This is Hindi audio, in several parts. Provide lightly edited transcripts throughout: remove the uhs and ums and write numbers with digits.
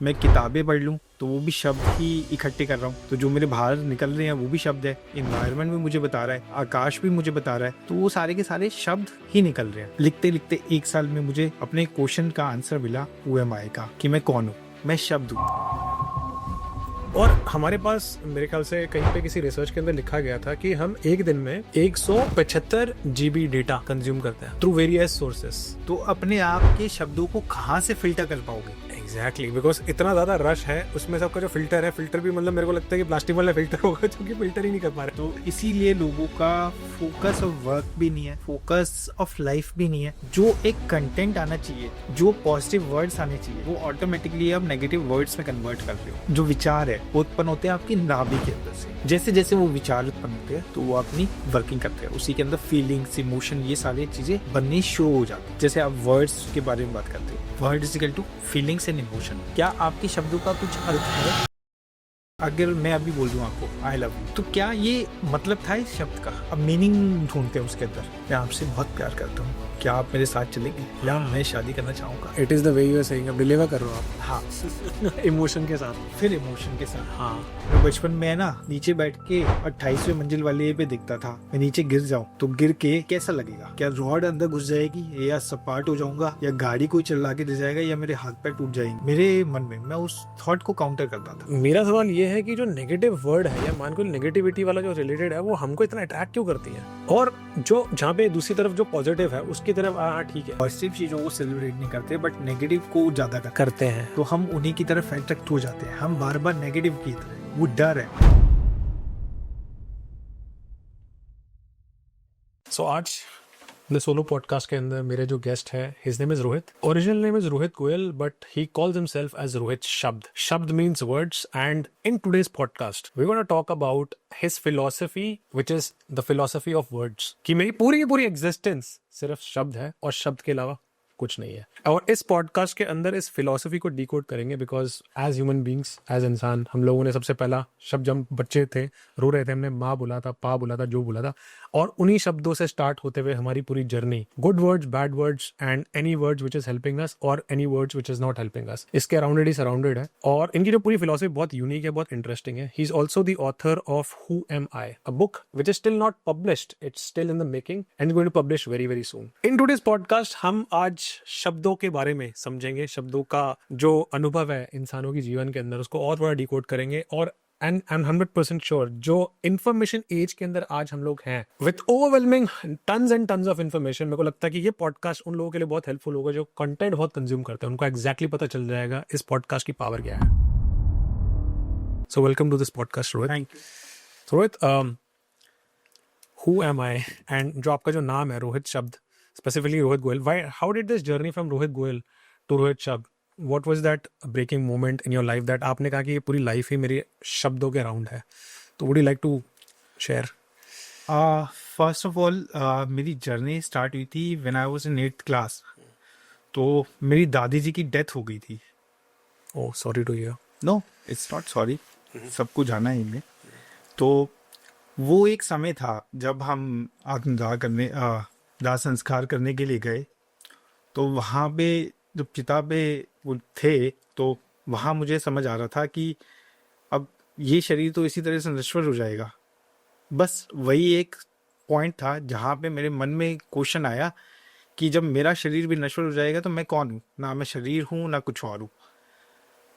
मैं किताबें पढ़ लूँ तो वो भी शब्द ही इकट्ठे कर रहा हूँ, तो जो मेरे बाहर निकल रहे हैं वो भी शब्द है, इन्वायरमेंट भी मुझे बता रहा है, आकाश भी मुझे बता रहा है, तो वो सारे के सारे शब्द ही निकल रहे हैं। लिखते लिखते 1 साल में मुझे अपने क्वेश्चन का आंसर मिला हु एम आई का, कि मैं कौन हूँ, मैं शब्द हूँ। और हमारे पास मेरे ख्याल से कहीं पे किसी रिसर्च के अंदर लिखा गया था कि हम एक दिन में 175 GB डेटा कंज्यूम करते हैं थ्रू वेरियस सोर्सेस। तो अपने आप के शब्दों को कहाँ से फिल्टर कर पाओगे? एग्जैक्टली, बिकॉज इतना ज्यादा रश है उसमें, सबका जो फिल्टर है, फिल्टर भी मतलब मेरे को लगता है कि प्लास्टिक वाला फिल्टर होगा जो कि फिल्टर ही नहीं कर पा रहे। तो इसीलिए लोगों का फोकस ऑफ वर्क भी नहीं है, फोकस ऑफ लाइफ भी नहीं है। जो एक कंटेंट आना चाहिए, जो पॉजिटिव वर्ड्स आने चाहिए, वो ऑटोमेटिकली आप नेगेटिव वर्ड्स में कन्वर्ट कर रहे हो। जो विचार है वो उत्पन्न होते हैं आपकी नाभि के अंदर से। जैसे जैसे वो विचार उत्पन्न होते हैं तो वो अपनी वर्किंग करते हैं, उसी के अंदर फीलिंग्स, इमोशन, ये सारी चीजें बननी शुरू हो जाती है। जैसे आप वर्ड्स के बारे में बात करते हो, word is equal to feelings and emotion. क्या आपके शब्दों का कुछ अर्थ है? अगर मैं अभी बोल दूं आपको आई लव यू, तो क्या ये मतलब था इस शब्द का? अब मीनिंग ढूंढते हैं उसके अंदर। मैं आपसे बहुत प्यार करता हूँ, क्या आप मेरे साथ चलेंगे, या मैं शादी करना चाहूंगा। It is the way you are saying, अब डिलीवर कर रहे हो आप। हाँ इमोशन के साथ, फिर इमोशन के साथ। हाँ। मैं बचपन में ना नीचे बैठ के 28वें मंजिल वाले पे दिखता था, मैं नीचे गिर जाऊं तो गिर के कैसा लगेगा? क्या रॉड अंदर घुस जाएगी, या सपाट हो जाऊंगा, या गाड़ी कोई चला के दे जाएगा, या मेरे हाथ पैर टूट जाएंगे? मेरे मन में मैं उस थॉट को काउंटर करता था। मेरा सवाल ये है कि जो नेगेटिव वर्ड है या मान को नेगेटिविटी वाला जो रिलेटेड है वो हमको इतना अट्रैक्ट क्यों करती है, और जो जहाँ पे दूसरी तरफ जो पॉजिटिव है उसकी तरफ हाँ ठीक है, पॉजिटिव चीजों को सेलिब्रेट नहीं करते बट नेगेटिव को ज्यादा करते हैं, तो हम उन्हीं की तरफ अट्रैक्ट हो जाते हैं। हम बार बार नेगेटिव की तरफ, वो डर है। सो आज द सोलो पॉडकास्ट के अंदर मेरे जो गेस्ट है, his name is Rohit. Original name is Rohit Goyal, but he calls himself as Rohit Shabd. Shabd means words, and in today's podcast we gonna talk about his philosophy, which is the philosophy of words. कि मेरी पूरी की पूरी एग्जिस्टेंस सिर्फ शब्द है और शब्द के अलावा कुछ नहीं है। और इस पॉडकास्ट के अंदर इस फिलोसफी को डिकोड करेंगे, because as human beings, as इंसान, हम लोगों ने सबसे पहला शब्द जब बच्चे थे, रो रहे थे, हमने माँ बोला था, पा बोला था, जो बोला था, और उन्हीं शब्दों से स्टार्ट होते हुए हमारी पूरी journey, good words, bad words, and any words which is helping us और any words which is not helping us, इसके अराउंडेड ही सराउंडेड है। और इनकी जो पूरी फिलोसफी बहुत यूनिक है, बहुत इंटरेस्टिंग है। He is also the author of who am I, a book which is still not published, it's still in the making and going to publish very very soon. In today's podcast हम आज शब्दों के बारे में समझेंगे, शब्दों का जो अनुभव है इंसानों की जीवन के अंदर उसको और थोड़ा डिकोड करेंगे। और एंड आई एम 100% श्योर जो इन्फॉर्मेशन एज के अंदर आज हम लोग हैं, with overwhelming tons and tons of information, मेरे को लगता है कि ये पॉडकास्ट उन लोगों के लिए बहुत हेल्पफुल होगा जो कंटेंट बहुत कंज्यूम करते हैं। उनको एग्जैक्टली पता चल जाएगा इस पॉडकास्ट की पावर क्या है। So welcome to this podcast Rohit. Thank you. So, Rohit, who am I, and जो आपका जो नाम है Rohit Shabd, specifically Rohit Goyal, why, how did this journey from Rohit Goyal to Rohit Shabd? What was that breaking moment in your life that आपने कहा कि ये पूरी लाइफ ही मेरी शब्दों के अराउंड है? तो would you like to share? First of all मेरी जर्नी स्टार्ट हुई थी when I was in 8th class. तो मेरी दादी जी की डेथ हो गई थी। Oh, sorry to hear. No, it's not sorry, सबको जाना है इनमें। तो वो एक समय था जब हम आत्मदाह करने दाह संस्कार करने के लिए गए, तो वहाँ पे जब चिता पे वो थे, तो वहाँ मुझे समझ आ रहा था कि अब ये शरीर तो इसी तरह से नश्वर हो जाएगा। बस वही एक पॉइंट था जहाँ पे मेरे मन में क्वेश्चन आया कि जब मेरा शरीर भी नश्वर हो जाएगा तो मैं कौन हूँ? ना मैं शरीर हूँ ना कुछ और हूँ।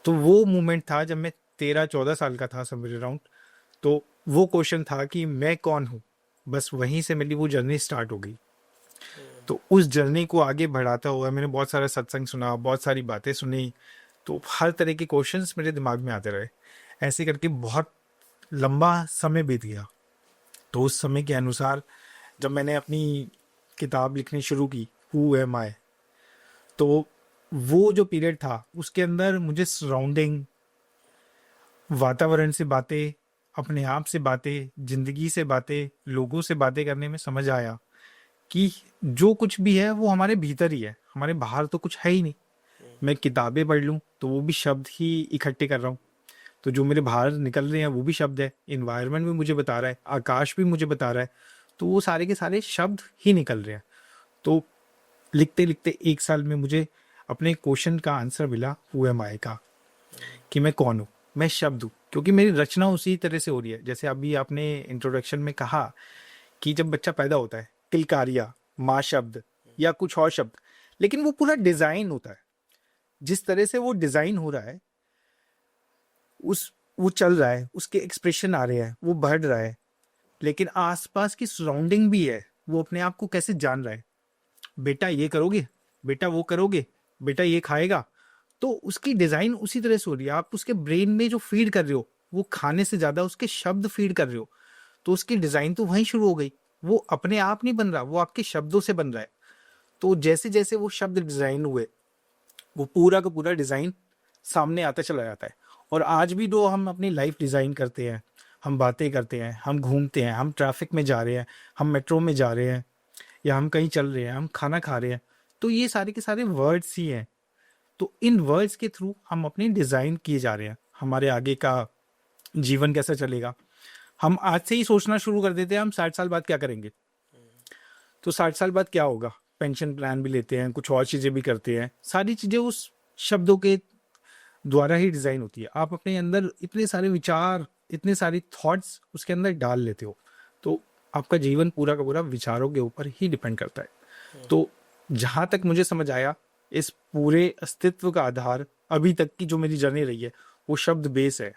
तो वो मोमेंट था जब मैं 13-14 साल का था, समवेयर अराउंड। तो वो क्वेश्चन था कि मैं कौन हूँ। बस वहीं से मेरी वो जर्नी स्टार्ट हो गई। तो उस जर्नी को आगे बढ़ाता हुआ मैंने बहुत सारा सत्संग सुना, बहुत सारी बातें सुनी, तो हर तरह के क्वेश्चंस मेरे दिमाग में आते रहे। ऐसे करके बहुत लंबा समय बीत गया। तो उस समय के अनुसार जब मैंने अपनी किताब लिखनी शुरू की, हु एम आई, तो वो जो पीरियड था उसके अंदर मुझे सराउंडिंग, वातावरण से बातें, अपने आप से बातें, जिंदगी से बातें, लोगों से बातें करने में समझ आया कि जो कुछ भी है वो हमारे भीतर ही है, हमारे बाहर तो कुछ है ही नहीं। मैं किताबें पढ़ लूँ तो वो भी शब्द ही इकट्ठे कर रहा हूँ, तो जो मेरे बाहर निकल रहे हैं वो भी शब्द है, इन्वायरमेंट भी मुझे बता रहा है, आकाश भी मुझे बता रहा है, तो वो सारे के सारे शब्द ही निकल रहे हैं। तो लिखते लिखते 1 साल में मुझे अपने क्वेश्चन का आंसर मिला हु एम आई का, कि मैं कौन हूँ, मैं शब्द हूँ, क्योंकि मेरी रचना उसी तरह से हो रही है। जैसे अभी आपने इंट्रोडक्शन में कहा कि जब बच्चा पैदा होता है, किलकारिया, माँ शब्द या कुछ और शब्द, लेकिन वो पूरा डिजाइन होता है। जिस तरह से वो डिजाइन हो रहा है, उस वो चल रहा है, उसके एक्सप्रेशन आ रहे हैं, वो बढ़ रहा है, लेकिन आसपास की सराउंडिंग भी है, वो अपने आप को कैसे जान रहा है। बेटा ये करोगे, बेटा वो करोगे, बेटा ये खाएगा, तो उसकी डिजाइन उसी तरह से हो रही है। आप उसके ब्रेन में जो फीड कर रहे हो, वो खाने से ज्यादा उसके शब्द फीड कर रहे हो, तो उसकी डिजाइन तो वहीं शुरू हो गई। वो अपने आप नहीं बन रहा, वो आपके शब्दों से बन रहा है। तो जैसे जैसे वो शब्द डिजाइन हुए, वो पूरा का पूरा डिजाइन सामने आता चला जाता है। और आज भी जो हम अपनी लाइफ डिजाइन करते हैं, हम बातें करते हैं, हम घूमते हैं, हम ट्रैफिक में जा रहे हैं, हम मेट्रो में जा रहे हैं, या हम कहीं चल रहे हैं, हम खाना खा रहे हैं, तो ये सारे के सारे वर्ड्स ही हैं। तो इन वर्ड्स के थ्रू हम अपने डिजाइन किए जा रहे हैं, हमारे आगे का जीवन कैसा चलेगा। हम आज से ही सोचना शुरू कर देते हैं हम 60 साल बाद क्या करेंगे, तो 60 साल बाद क्या होगा। पेंशन प्लान भी लेते हैं, कुछ और चीजें भी करते हैं, सारी चीजें उस शब्दों के द्वारा ही डिजाइन होती है। आप अपने अंदर इतने सारे विचार, इतने सारी थॉट्स उसके अंदर डाल लेते हो, तो आपका जीवन पूरा का पूरा विचारों के ऊपर ही डिपेंड करता है। तो जहां तक मुझे समझ आया, इस पूरे अस्तित्व का आधार अभी तक की जो मेरी जर्नी रही है, वो शब्द बेस है।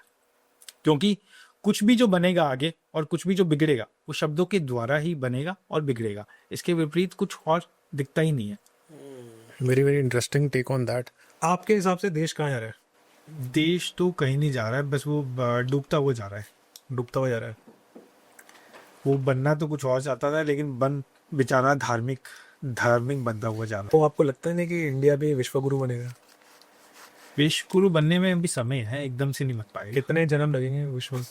क्योंकि कुछ भी जो बनेगा आगे और कुछ भी जो बिगड़ेगा, वो शब्दों के द्वारा ही बनेगा और बिगड़ेगा। इसके विपरीत कुछ और दिखता ही नहीं है। Very very interesting take on that. आपके हिसाब से देश कहाँ जा रहा है? देश तो कहीं नहीं जा रहा है, बस वो डूबता हुआ जा रहा है। डूबता हुआ जा रहा है। वो बनना तो कुछ और चाहता था, लेकिन बन बेचारा धार्मिक धार्मिक बनता हुआ जा रहा है। तो आपको लगता है नहीं कि इंडिया भी विश्व गुरु बनेगा? विश्व गुरु बनने में भी समय है, एकदम से नहीं बन पाएगा। कितने जन्म लगेंगे विश्व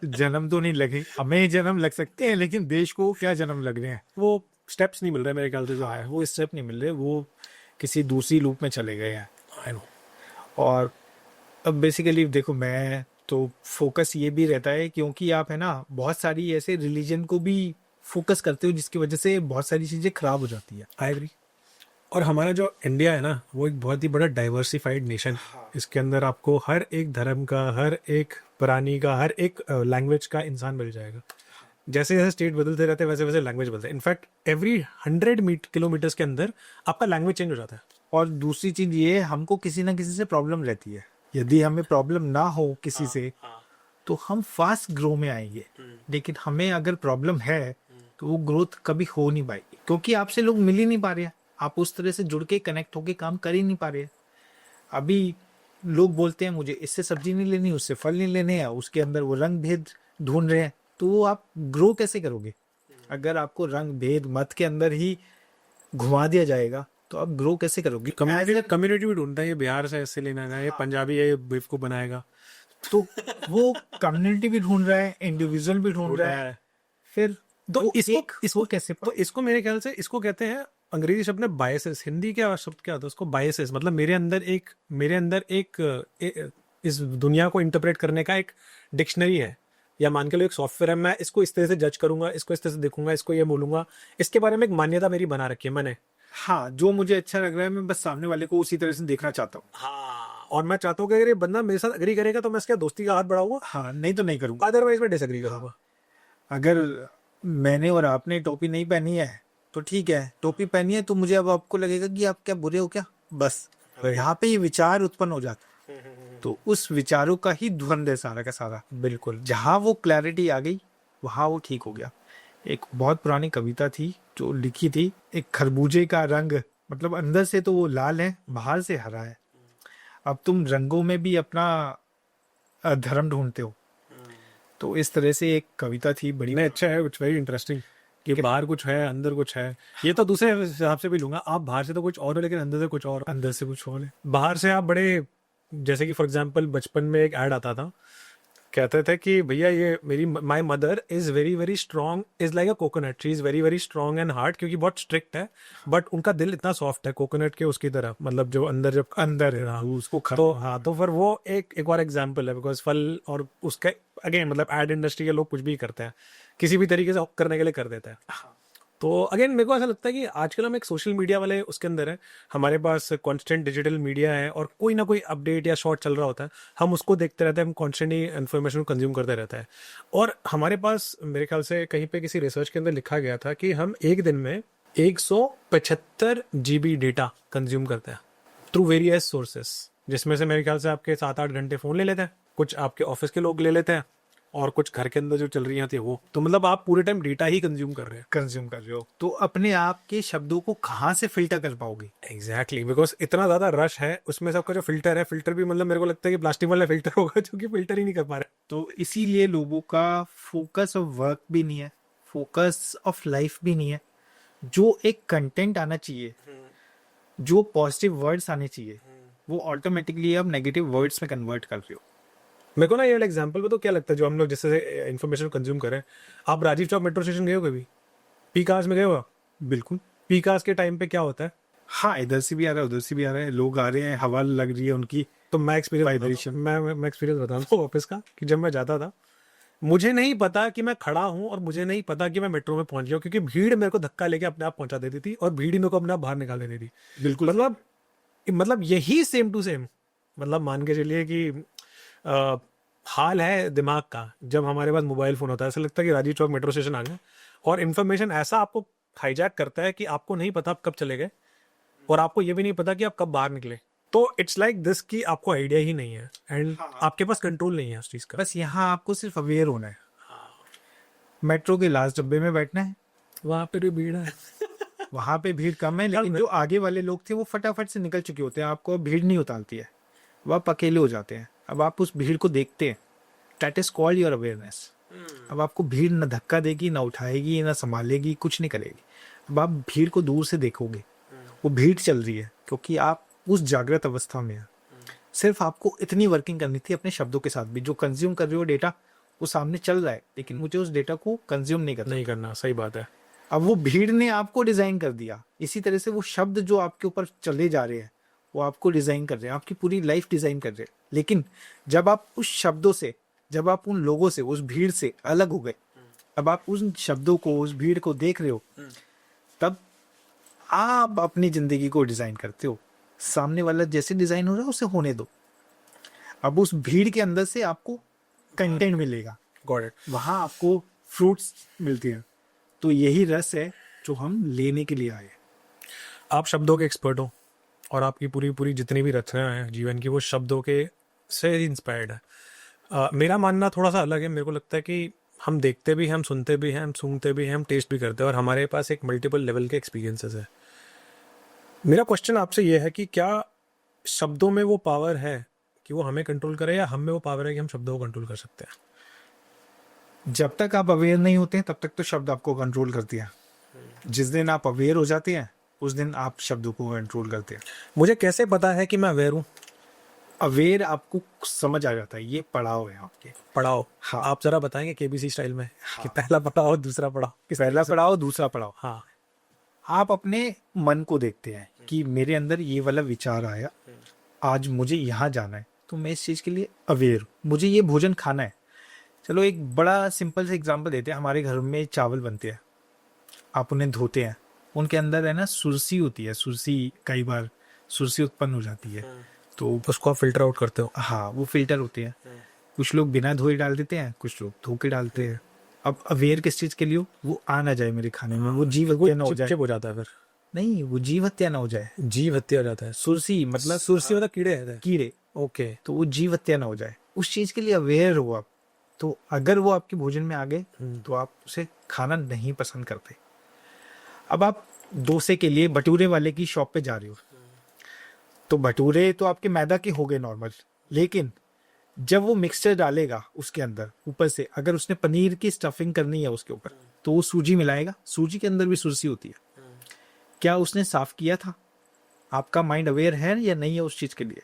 जन्म तो नहीं लगे, हमें जन्म लग सकते हैं, लेकिन देश को क्या जन्म लग रहे हैं। वो स्टेप्स नहीं मिल रहे मेरे ख्याल से जो आया। वो स्टेप नहीं मिल रहे, वो किसी दूसरी लूप में चले गए हैं। I know. और अब बेसिकली देखो, मैं तो फोकस ये भी रहता है, क्योंकि आप है ना बहुत सारी ऐसे रिलीजन को भी फोकस करते हो, जिसकी वजह से बहुत सारी चीजें खराब हो जाती है। I agree. और हमारा जो इंडिया है ना, वो एक बहुत ही बड़ा डाइवर्सिफाइड नेशन। इसके अंदर आपको हर एक धर्म का, हर एक प्राणी का, हर एक लैंग्वेज का इंसान मिल जाएगा। जैसे जैसे स्टेट बदलते रहते हैं, वैसे वैसे लैंग्वेज बदलते हैं। इनफैक्ट एवरी 100 किलोमीटर्स के अंदर आपका लैंग्वेज चेंज हो जाता है। और दूसरी चीज ये, हमको किसी ना किसी से प्रॉब्लम रहती है। यदि हमें प्रॉब्लम ना हो किसी से, तो हम फास्ट ग्रो में आएंगे। लेकिन हमें अगर प्रॉब्लम है, तो वो ग्रोथ कभी हो नहीं पाएगी, क्योंकि आपसे लोग मिल ही नहीं पा रहे हैं। आप उस तरह से जुड़ के कनेक्ट होके काम कर ही नहीं पा रहे हैं। अभी लोग बोलते हैं मुझे इससे सब्जी नहीं लेनी, उससे फल नहीं लेने हैं, उसके अंदर वो रंग भेद ढूंढ रहे हैं, तो वो आप ग्रो कैसे करोगे? अगर आपको रंग भेद मत के अंदर ही घुमा दिया जाएगा, तो आप ग्रो कैसे करोगे? कम्युनिटी भी ढूंढता है, ये बिहार से ऐसे लेना है, ये पंजाबी है, ये बेवकूफ बनाएगा। तो वो कम्युनिटी भी ढूंढ रहा है, इंडिविजुअल भी ढूंढ रहा है। फिर तो इसको कैसे तो इसको मेरे ख्याल से इसको कहते हैं, अंग्रेजी शब्द में बायसेस। हिंदी क्या शब्द क्या होता है उसको? बायसेस। मतलब मेरे अंदर एक इस दुनिया को इंटरप्रेट करने का एक डिक्शनरी है, या मान के लो एक सॉफ्टवेयर है। मैं इसको इस तरह से जज करूंगा, इसको इस तरह से देखूंगा, इसको ये बोलूंगा। इसके बारे में एक मान्यता मेरी बना रखी है मैंने। हाँ, जो मुझे अच्छा लग रहा है, मैं बस सामने वाले को उसी तरह से देखना चाहता हूँ। हाँ, और मैं चाहता हूँ कि अगर ये बंदा मेरे साथ अग्री करेगा तो मैं इसके दोस्ती का हाथ बढ़ाऊंगा, हाँ, नहीं तो नहीं करूंगा। अदरवाइज मैं डिसएग्री करूंगा। अगर मैंने और आपने टोपी नहीं पहनी है, तो ठीक है। टोपी पहनी है तो मुझे अब आपको लगेगा कि आप क्या बुरे हो क्या, बस यहाँ पे ये विचार उत्पन्न हो जाता है। तो उस विचारों का ही द्वंद है सारा का सारा। बिल्कुल। जहाँ वो क्लैरिटी आ गई, वहाँ वो ठीक हो गया। एक बहुत पुरानी कविता थी जो लिखी थी, एक खरबूजे का रंग, मतलब अंदर से तो वो लाल है, बाहर से हरा है। अब तुम रंगों में भी अपना धर्म ढूंढते हो। तो इस तरह से एक कविता थी, बड़ी नहीं, अच्छा है, वेरी इंटरेस्टिंग कि बाहर कुछ है, अंदर कुछ है। ये तो दूसरे हिसाब से भी लूंगा। आप बाहर से तो कुछ और हो, लेकिन अंदर से कुछ और। अंदर से कुछ और है। बाहर से आप बड़े, जैसे कि फॉर एग्जांपल बचपन में एक ऐड आता था, कहते थे कि भैया ये मेरी my mother is very very strong, is like a coconut, she is very very strong and hard, क्योंकि बहुत स्ट्रिक्ट है, बट उनका दिल इतना सॉफ्ट है कोकोनट के उसकी तरह। मतलब जो अंदर, जब अंदर है उसको तो हाँ, तो फिर वो एक और एग्जाम्पल है। बिकॉज फल और उसका अगेन, मतलब एड इंडस्ट्री के लोग कुछ भी करते हैं, किसी भी तरीके से करने के लिए कर देते हैं। तो अगेन मेरे को ऐसा लगता है कि आजकल हम एक सोशल मीडिया वाले उसके अंदर है, हमारे पास कांस्टेंट डिजिटल मीडिया है और कोई ना कोई अपडेट या शॉर्ट चल रहा होता है, हम उसको देखते रहते हैं, हम कॉन्स्टेंटली इन्फॉर्मेशन को कंज्यूम करते रहते हैं। और हमारे पास मेरे ख्याल से कहीं पे किसी रिसर्च के अंदर लिखा गया था कि हम एक दिन में 175 GB डेटा कंज्यूम करते हैं थ्रू वेरियस सोर्सेस, जिसमें से मेरे ख्याल से आपके 7-8 घंटे फ़ोन ले लेते हैं, कुछ आपके ऑफिस के लोग ले लेते हैं और कुछ घर के अंदर जो चल रही होती है वो। तो मतलब आप पूरे टाइम डेटा ही कंज्यूम कर रहे हैं। कंज्यूम कर रहे हो तो अपने आप के शब्दों को कहाँ से फिल्टर कर पाओगे? एग्जैक्टली, बिकॉज इतना ज़्यादा रश है उसमें, सबका जो फिल्टर है, फिल्टर भी मतलब मेरे को लगता है कि प्लास्टिक वाला फिल्टर होगा जो कि फिल्टर ही नहीं कर पा रहे। तो इसीलिए लोगों का फोकस ऑफ वर्क भी नहीं है, फोकस ऑफ लाइफ भी नहीं है। जो एक कंटेंट आना चाहिए, जो पॉजिटिव वर्ड्स आने चाहिए, वो ऑटोमेटिकली अब नेगेटिव वर्ड्स में कन्वर्ट कर रहे हो। मेरे को ना ये वाला एग्जाम्पल तो क्या लगता है, जो हम लोग जैसे इन्फॉर्मेशन कंज्यूम करें, आप राजीव चौक मेट्रो स्टेशन गए हो कभी? पीक आवर्स में गए हो? बिल्कुल। पीक आवर्स के टाइम पे क्या होता है? हाँ, इधर से भी आ रहा है, उधर से भी आ रहा है, लोग आ रहे हैं, हवा लग रही है उनकी। तो मैं एक्सपीरियंस मैं एक्सपीरियंस बताता हूँ ऑफिस का, कि जब मैं जाता था, मुझे नहीं पता कि मैं खड़ा हूँ और मुझे नहीं पता कि मैं मेट्रो में पहुंच गया हूँ, क्योंकि भीड़ मेरे को धक्का लेके अपने आप पहुंचा देती थी और भीड़ ही मेरे को अपने आप बाहर निकाल देती थी। बिल्कुल। मतलब यही सेम टू सेम, मतलब मान के चलिए कि हाल है दिमाग का जब हमारे पास मोबाइल फोन होता है। ऐसा लगता है कि राजीव चौक मेट्रो स्टेशन आ गए और इन्फॉर्मेशन ऐसा आपको हाईजैक करता है कि आपको नहीं पता आप कब चले गए और आपको ये भी नहीं पता कि आप कब बाहर निकले। तो इट्स लाइक दिस कि आपको आइडिया ही नहीं है एंड आपके पास कंट्रोल नहीं है उस चीज का। बस यहाँ आपको सिर्फ अवेयर होना है। मेट्रो के लास्ट डब्बे में बैठना है, वहां पे भी भीड़ है। वहां पे भीड़ कम है, लेकिन जो आगे वाले लोग थे वो फटाफट से निकल चुके होते हैं, आपको अब भीड़ नहीं उतारती है, वो आप अकेले हो जाते हैं। अब आप उस भीड़ को देखते हैं, that is called your awareness. अब आपको भीड़ न धक्का देगी, ना उठाएगी, ना संभालेगी, कुछ नहीं करेगी। अब आप भीड़ को दूर से देखोगे, वो भीड़ चल रही है क्योंकि आप उस जागृत अवस्था में हैं। सिर्फ आपको इतनी वर्किंग करनी थी अपने शब्दों के साथ भी। जो कंज्यूम कर रहे हो डेटा, वो सामने चल रहा है, लेकिन मुझे उस डेटा को कंज्यूम नहीं करना। सही बात है। अब वो भीड़ ने आपको डिजाइन कर दिया। इसी तरह से वो शब्द जो आपके ऊपर चले जा रहे हैं, वो आपको डिजाइन कर रहे हैं, आपकी पूरी लाइफ डिजाइन कर रहे हैं। लेकिन जब आप उस शब्दों से, जब आप उन लोगों से, उस भीड़ से अलग हो गए, अब आप उन शब्दों को, उस भीड़ को देख रहे हो, तब आप अपनी जिंदगी को डिजाइन करते हो। सामने वाला जैसे डिजाइन हो रहा है उसे होने दो। अब उस भीड़ के अंदर से आपको कंटेंट मिलेगा, गॉट इट। वहां आपको फ्रूट्स मिलती हैं। तो यही रस है जो हम लेने के लिए आए। आप शब्दों के एक्सपर्ट हो और आपकी पूरी पूरी जितनी भी रचना है जीवन की, वो शब्दों के से इंस्पायर्ड है। मेरा मानना थोड़ा सा अलग है। मेरे को लगता है कि हम देखते भी हैं, हम सुनते भी हैं, हम सूंघते भी हैं, हम टेस्ट भी करते हैं और हमारे पास एक मल्टीपल लेवल के एक्सपीरियंसेस है। मेरा क्वेश्चन आपसे ये है कि क्या शब्दों में वो पावर है कि वो हमें कंट्रोल करे, या हम में वो पावर है कि हम शब्दों को कंट्रोल कर सकते हैं? जब तक आप अवेयर नहीं होते हैं, तब तक तो शब्द आपको कंट्रोल करती है। जिस दिन आप अवेयर हो जाते हैं, उस दिन आप शब्दों को कंट्रोल करते हैं। मुझे कैसे पता है कि मैं अवेयर हूँ? अवेयर आपको समझ आ जाता है, ये पड़ाव है आपके। पढ़ाओ। हाँ। आप जरा बताएंगे केबीसी स्टाइल में कि पहला पढ़ाओ दूसरा पढ़ाओ, पहला पड़ाव, दूसरा पड़ाव। हाँ। आप अपने मन को देखते हैं कि मेरे अंदर ये वाला विचार आया, आज मुझे यहाँ जाना है, तो मैं इस चीज के लिए अवेयर हूँ। मुझे ये भोजन खाना है। चलो एक बड़ा सिंपल से एग्जांपल देते हैं। हमारे घर में चावल बनते हैं, आप उन्हें धोते हैं, उनके अंदर है ना सुरसी होती है। सुरसी, कई बार सुरसी उत्पन्न हो जाती है, तो उसको आप फिल्टर आउट करते हो? हाँ, वो फिल्टर होते हैं। कुछ लोग बिना धोए डाल देते हैं, कुछ लोग धो के डालते हैं। अब अवेयर किस चीज के लिए हो? वो आ ना जाए मेरे खाने में, वो जीव हत्या ना हो जाए। चिपचिप हो जाता है फिर? नहीं, वो जीव हत्या ना हो जाए। जीव हत्या हो जाता है? सुरसी मतलब सुरसी मतलब कीड़े हैं? कीड़े। ओके। तो वो जीव हत्या ना हो जाए, उस चीज के लिए अवेयर हो आप। तो अगर वो आपके भोजन में आ गए तो आप उसे खाना नहीं पसंद करते। अब आप डोसे के लिए भटूरे वाले की शॉप पे जा रहे हो, तो भटूरे तो आपके मैदा के हो गए नॉर्मल, लेकिन जब वो मिक्सचर डालेगा उसके अंदर, ऊपर से अगर उसने पनीर की स्टफिंग करनी है उसके ऊपर, तो वो सूजी मिलाएगा। सूजी के अंदर भी सुरसी होती है। क्या उसने साफ किया था? आपका माइंड अवेयर है या नहीं है उस चीज के लिए?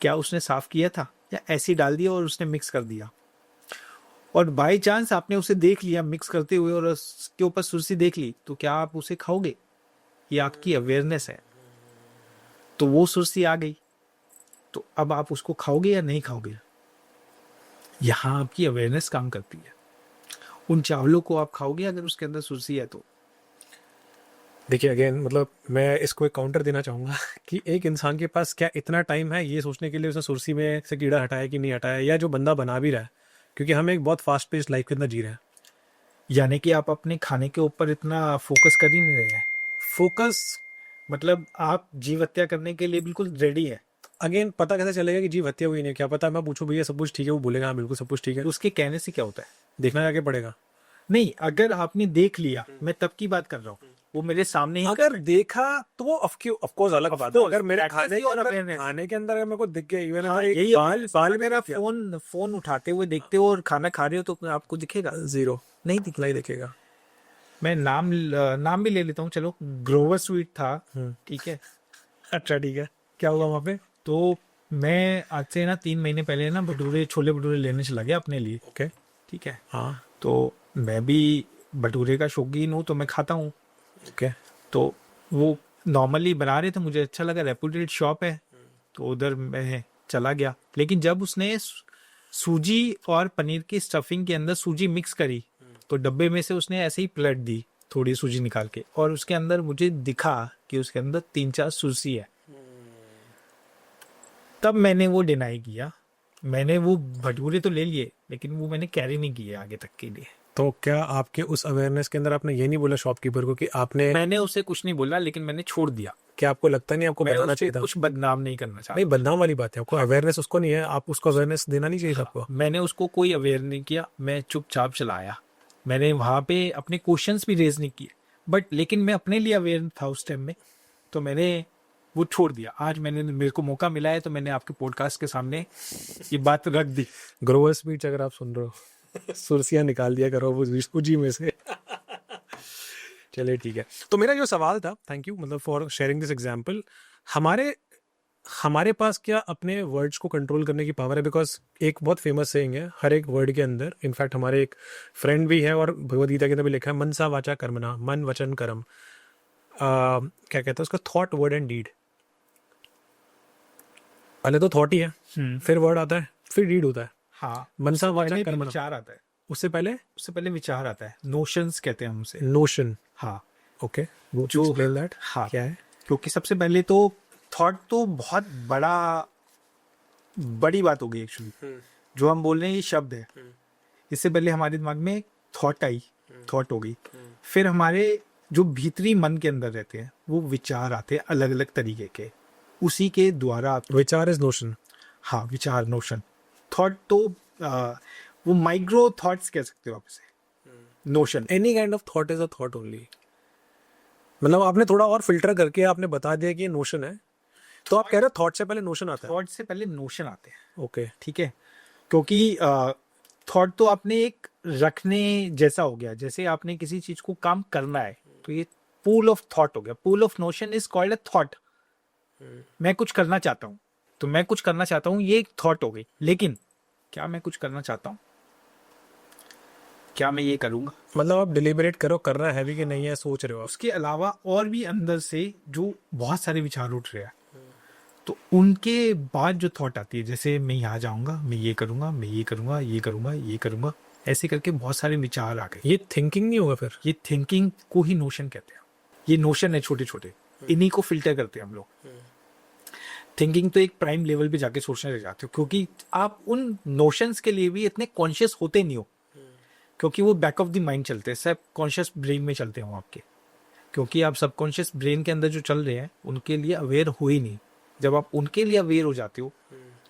क्या उसने साफ किया था, या ऐसे डाल दिया और उसने मिक्स कर दिया? और बाय चांस आपने उसे देख लिया मिक्स करते हुए और उसके ऊपर सुरसी देख ली, तो क्या आप उसे खाओगे? ये आपकी अवेयरनेस है। तो वो सुरसी आ गई, तो अब आप उसको खाओगे या नहीं खाओगे? यहाँ आपकी अवेयरनेस काम करती है। उन चावलों को आप खाओगे अगर उसके अंदर सुरसी है तो? देखिए अगेन मतलब मैं इसको एक काउंटर देना चाहूँगा कि एक इंसान के पास क्या इतना टाइम है ये सोचने के लिए उसने सुर्सी में से कीड़ा हटाया कि नहीं हटाया, या जो बंदा बना भी रहा है, क्योंकि हम एक बहुत फास्ट पेस्ड लाइफ के अंदर जी रहे हैं। यानी कि आप अपने खाने के ऊपर इतना फोकस कर ही नहीं रहे हैं, फोकस मतलब आप जीव हत्या करने के लिए बिल्कुल रेडी है। अगेन पता कैसे चलेगा कि जीव हत्या हुई नहीं, क्या पता मैं पूछूं भैया सब कुछ ठीक है, वो बोलेगा हाँ बिल्कुल सब कुछ ठीक है, तो उसके कहने से क्या होता है? देखना जाके पड़ेगा। नहीं, अगर आपने देख लिया, मैं तब की बात कर रहा हूँ, वो मेरे सामने ही अगर देखा तो वो ऑफकोर्स अलग बात है। course, अगर मेरे that is खाने के your अंदर awareness. खाने के अंदर अगर मेरे को दिख गया इवन हाँ एक यही बाल बाल मेरा मेरा फोन उठाते हुए देखते हो और खाना खा रहे हो तो आपको दिखेगा? जीरो नहीं दिख नहीं दिखेगा। मैं नाम भी ले लेता हूँ, चलो ग्रोवर स्वीट था, ठीक है। अच्छा ठीक है, क्या हुआ वहाँ पे? तो मैं आज से ना 3 महीने पहले ना छोले भटूरे लेने चला गया अपने लिए, ओके ठीक है। हाँ तो मैं भी भटूरे का शौकीन हूँ तो मैं खाता हूँ। ओके तो वो नॉर्मली बना रहे थे, मुझे अच्छा लगा, रेपुटेड शॉप है, तो उधर मैं चला गया। लेकिन जब उसने सूजी और पनीर की स्टफिंग के अंदर सूजी मिक्स करी, तो डब्बे में से उसने ऐसे ही पलट दी थोड़ी सूजी निकाल के, और उसके अंदर मुझे दिखा कि उसके अंदर 3-4 सूजी है। तब मैंने वो डिनाई किया। मैंने वो भटूरे तो ले लिए, लेकिन वो मैंने कैरी नहीं किए आगे तक के लिए। तो क्या आपके उस अवेयरनेस के अंदर आपने ये नहीं बोला शॉपकीपर को कि आपने, मैंने उसे कुछ नहीं बोला, लेकिन मैंने छोड़ दिया। क्या आपको लगता नहीं आपको मैं बताना उसको चाहिए था? कुछ बदनाम नहीं करना चाहता। नहीं बदनाम वाली बात है, आपको अवेयरनेस उसको नहीं है, आप उसको अवेयरनेस देना नहीं चाहिए था आपको। मैंने उसको कोई अवेयर नहीं किया, मैं चुपचाप चलाया। मैंने वहाँ पे अपने क्वेश्चंस भी रेज नहीं किए, बट लेकिन मैं अपने लिए अवेयर था उस टाइम में, तो मैंने वो छोड़ दिया। आज मेरे को मौका मिला है तो मैंने आपके पॉडकास्ट के सामने ये बात रख दी। ग्रोवर स्पीच अगर आप सुन रहे हो सुर्सियाँ निकाल दिया करो वो सूजी में से चलिए ठीक है। तो मेरा जो सवाल था, थैंक यू मतलब फॉर शेयरिंग दिस एग्जांपल, हमारे हमारे पास क्या अपने वर्ड्स को कंट्रोल करने की पावर है? बिकॉज एक बहुत फेमस सेइंग है हर एक वर्ड के अंदर, इनफैक्ट हमारे एक फ्रेंड भी है और भगवद गीता के अंदर भी लिखा है, मन सा वाचा कर्मणा, मन वचन कर्म, क्या कहता है उसका, थॉट वर्ड एंड डीड। पहले तो थॉट ही है, फिर वर्ड आता है, फिर डीड होता है। हाँ, मन सा वाचा पहले कर्मणा, विचार आता है, उससे पहले उससे पहले विचार आता है, नोशंस कहते हैं हम उसे। नोशन। हाँ, ओके वो जो- एक्सप्लेन दैट हाँ, क्या है? क्योंकि सबसे पहले तो थॉट तो बहुत बड़ी बात हो गई एक्चुअली। जो हम बोल रहे हैं ये शब्द है, इससे पहले हमारे दिमाग में थॉट आई, थॉट हो गई, फिर हमारे जो भीतरी मन के अंदर रहते हैं वो विचार आते हैं अलग अलग तरीके के, उसी के द्वारा विचार इज नोशन। हाँ, विचार, नोशन। थॉट तो वो माइक्रो थॉट्स कह सकते हो आप इसे, notion. Any kind of thought is a thought only. मतलब आपने थोड़ा और फिल्टर करके आपने बता दिया कि ये नोशन है, तो आप कह रहे हो थॉट से पहले नोशन आता है। थॉट से पहले नोशन आते हैं, ओके ठीक है। क्योंकि थॉट तो आपने एक रखने जैसा हो गया, जैसे आपने किसी चीज को काम करना है तो ये पूल ऑफ थॉट हो गया। Pool of notion is called a thought. मैं कुछ करना चाहता हूँ तो मैं कुछ करना चाहता हूँ, ये एक थॉट हो गई। लेकिन क्या मैं कुछ करना चाहता हूँ? क्या मैं ये करूंगा? मतलब आप डिलिबरेट करो करना है भी कि नहीं है, सोच रहे हो आप। उसके अलावा और भी अंदर से जो बहुत सारे विचार उठ रहे हैं, तो उनके बाद जो थॉट आती है, जैसे मैं यहाँ जाऊंगा, मैं ये करूंगा, मैं ये करूंगा, ये करूंगा, ये करूंगा, ऐसे करके बहुत सारे विचार आ गए। ये थिंकिंग नहीं होगा फिर? ये थिंकिंग को ही नोशन कहते हैं। ये नोशन है छोटे छोटे, इन्हीं को फिल्टर करते हैं हम लोग। थिंकिंग तो एक प्राइम लेवल पे जाके सोचने लग जाते हो, क्योंकि आप उन नोशंस के लिए भी इतने कॉन्शियस होते नहीं हो, क्योंकि वो बैक ऑफ द माइंड चलते हैं, सब कॉन्शियस ब्रेन में चलते हो आपके। क्योंकि आप सबकॉन्शियस ब्रेन के अंदर जो चल रहे हैं उनके लिए अवेयर हो ही नहीं। जब आप उनके लिए अवेयर हो जाते हो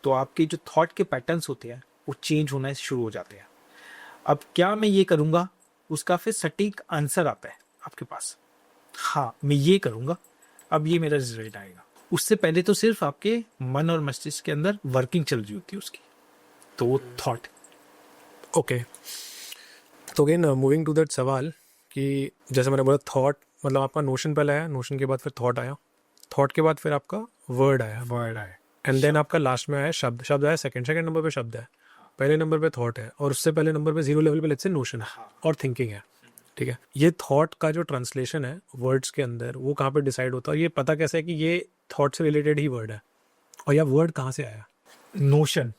तो आपके जो थॉट के पैटर्न्स होते हैं वो चेंज होना शुरू हो जाते हैं। अब क्या मैं ये करूंगा, उसका फिर सटीक आंसर आता है आपके पास। हाँ, मैं ये करूंगा, अब ये मेरा रिजल्ट आएगा। उससे पहले तो सिर्फ आपके मन और मस्तिष्क के अंदर वर्किंग चल रही होती है उसकी, तो वो थॉट। ओके तो अगेन मूविंग टू दैट सवाल कि जैसे मैंने बोला थॉट मतलब आपका नोशन पहले आया, नोशन के बाद फिर थॉट आया, थॉट के बाद फिर आपका वर्ड आया, वर्ड आए, एंड देन आपका लास्ट में आया शब्द। शब्द आया सेकंड नंबर पे शब्द है, पहले नंबर पे थॉट है, और उससे पहले नंबर पे जीरो लेवल पे लेट्स से नोशन है और थिंकिंग है। ठीक है, ये थॉट का जो ट्रांसलेशन है वर्ड्स के अंदर वो कहाँ पे डिसाइड होता है, और ये पता कैसे है कि ये थॉट से रिलेटेड ही वर्ड है, और यह वर्ड कहाँ से आया? नोशन।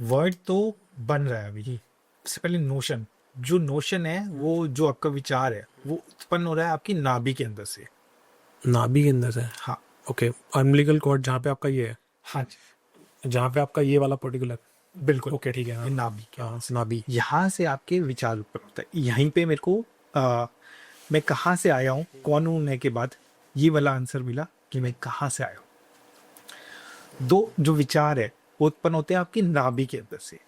वर्ड तो बन रहा है अभी, इससे पहले नोशन। जो नोशन है, वो जो आपका विचार है, वो उत्पन्न हो रहा है आपकी नाभि के अंदर से। नाभि के अंदर से। हाँ ओके, अम्बिलिकल कॉर्ड जहाँ पे आपका ये है, हाँ जी, जहाँ पे आपका ये वाला पर्टिकुलर। बिल्कुल। ओके ठीक है, ये हाँ नाभि के, हाँ, नाभि। यहाँ से आपके विचार उत्पन्न होता है। यहीं पे मेरे को मैं कहाँ से आया हूँ, कौन हूँ होने के बाद ये वाला आंसर मिला कि मैं कहाँ से आया हूँ। दो जो विचार है वो उत्पन्न होते हैं आपकी नाभि के अंदर से।